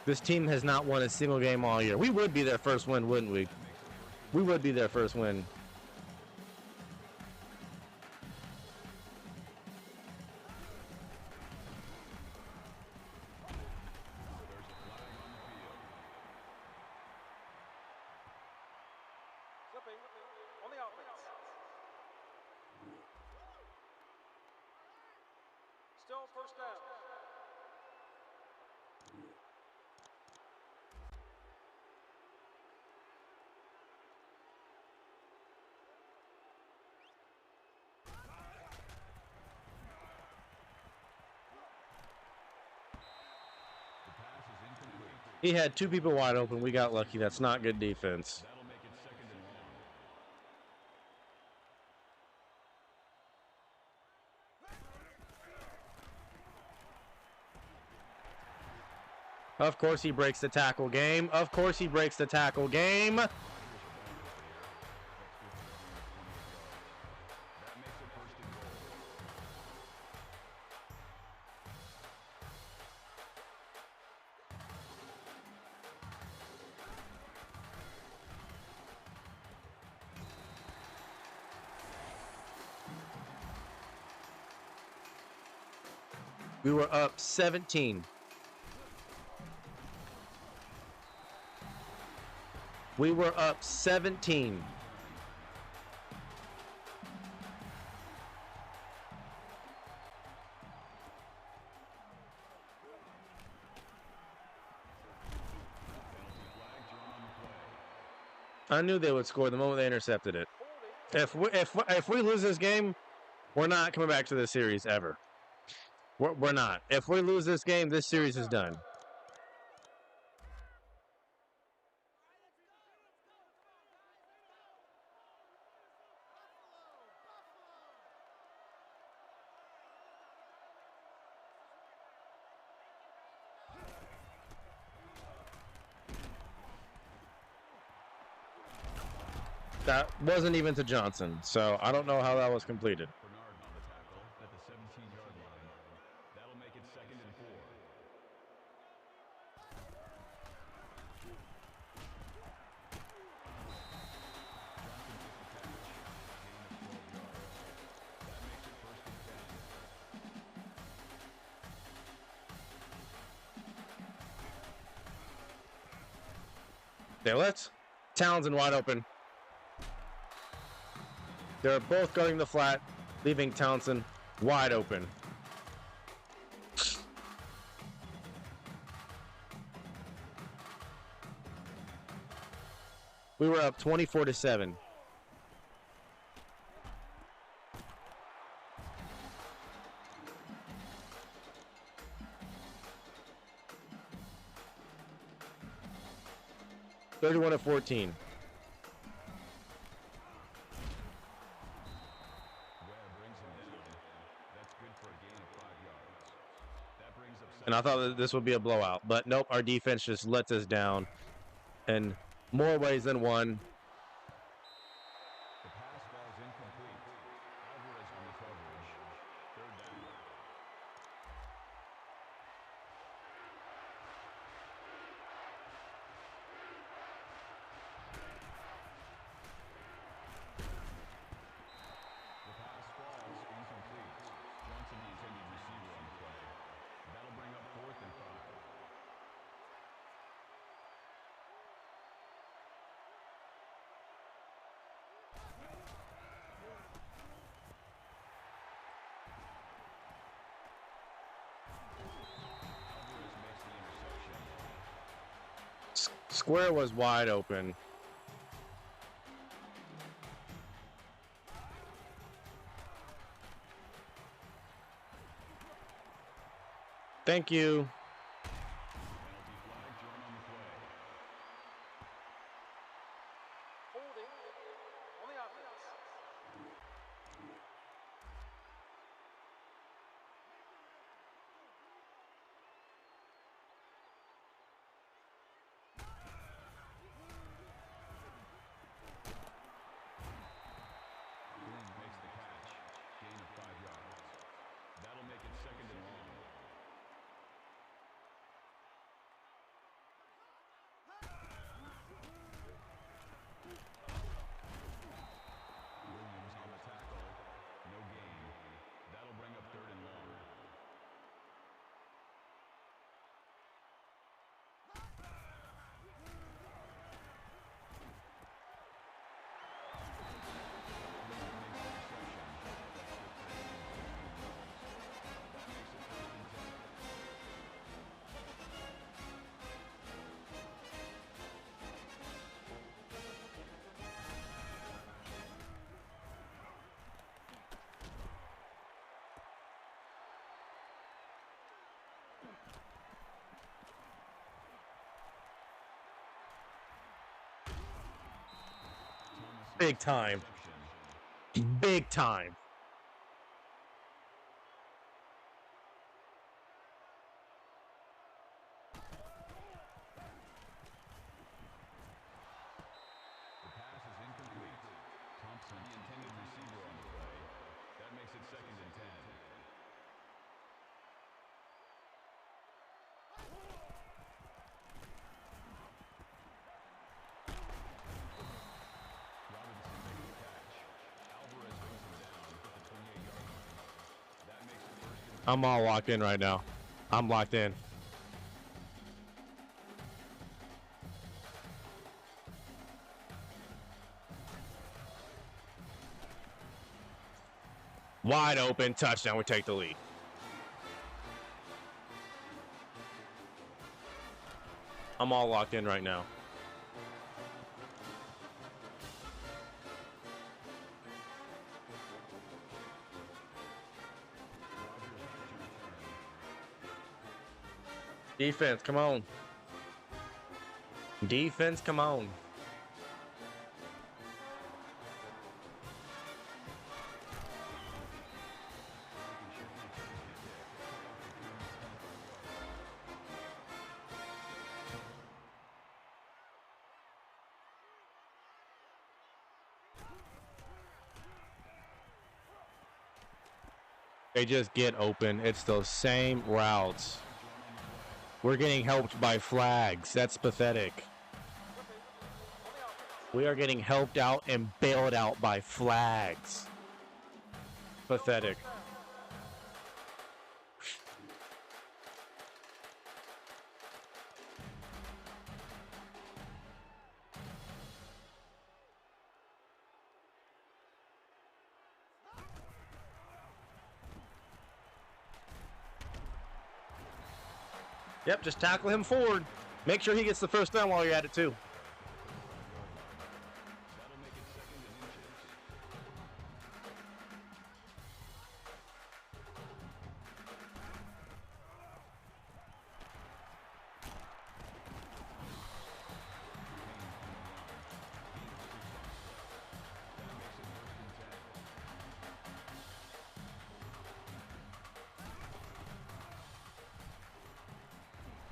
This team has not won a single game all year. We would be their first win, wouldn't we? We would be their first win. Flipping on the offense. Still first down. He had two people wide open. We got lucky. That's not good defense. That'll make it second and long. Of course he breaks the tackle game. Of course he breaks the tackle game. That makes it first and goal. We were up 17. We were up 17. I knew they would score the moment they intercepted it. If we lose this game, we're not coming back to this series ever. We're not. If we lose this game, this series is done. That wasn't even to Johnson, so I don't know how that was completed. Bernard on the tackle at the 17-yard line. That'll make it second and 4. There, let's. Townsend wide open. They're both guarding the flat, leaving Townsend wide open. We were up 24-7. Thirty-one to 14. And I thought that this would be a blowout, but nope, our defense just lets us down in more ways than one. The pass ball's incomplete. Alvarez on the coverage. Third down. The pass falls incomplete. Johnson, the intended receiver on the play. That'll bring up 4th and 5. Alvarez makes the interception. Square was wide open. Thank you. Penalty flag drawn on the play. Holding on the offense. Green makes the catch. Gain of 5 yards. That'll make it second and long. Big time. Big time. The pass is incomplete. Thompson, the intended receiver on the play. That makes it 2nd and 10. Robinson makes the catch. Alvarez brings him down at the 28-yard line. That makes it 1st and 10. I'm all locked in right now. I'm locked in. Wide open touchdown. We take the lead. I'm all locked in right now. Defense, come on. Defense, come on. They just get open. It's those same routes. We're getting helped by flags. That's pathetic. We are getting helped out and bailed out by flags. Pathetic. Yep, just tackle him forward. Make sure he gets the first down while you're at it, too. That'll make it 2nd and inches.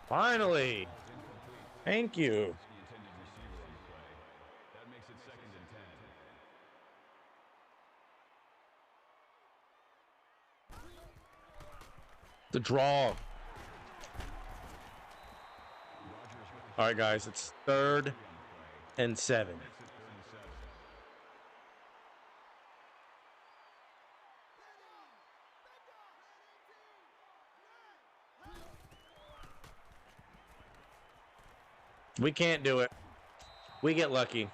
Finally. Thank you. The intended receiver on the play. That makes it 2nd and 10. The draw. All right, guys, it's 3rd and 7. Makes it 3rd and 7. We can't do it. We get lucky.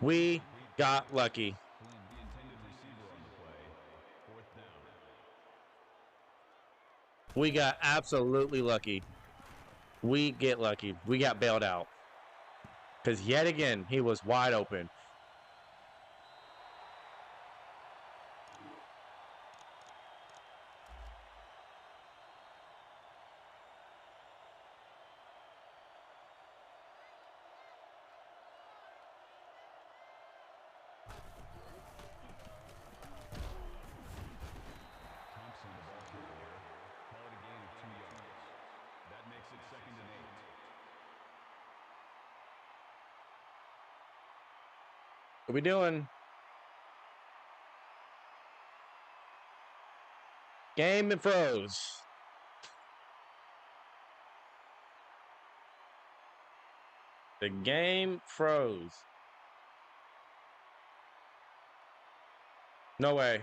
We got lucky. The intended receiver on the play. 4th down. We got absolutely lucky. We get lucky. We got bailed out. Because yet again, he was wide open. Thompson, the ball carrier. Call it a gain of 2 yards. That makes it 2nd and 8. What we doing? Game and froze. The game froze. No way.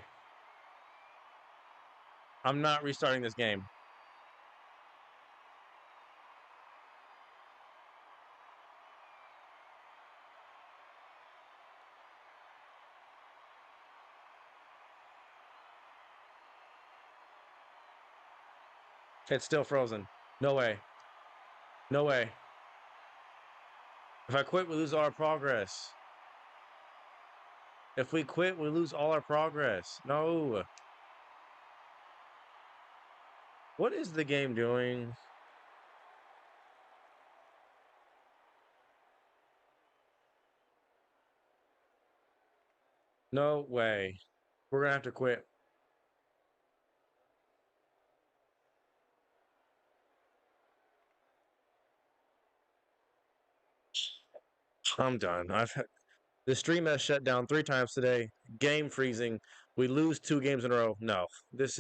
I'm not restarting this game. It's still frozen. No way. No way. If I quit, we lose all our progress. If we quit, we lose all our progress. No. What is the game doing? No way. We're going to have to quit. I'm done. The stream has shut down 3 times today. Game freezing. We lose 2 games in a row. No, this is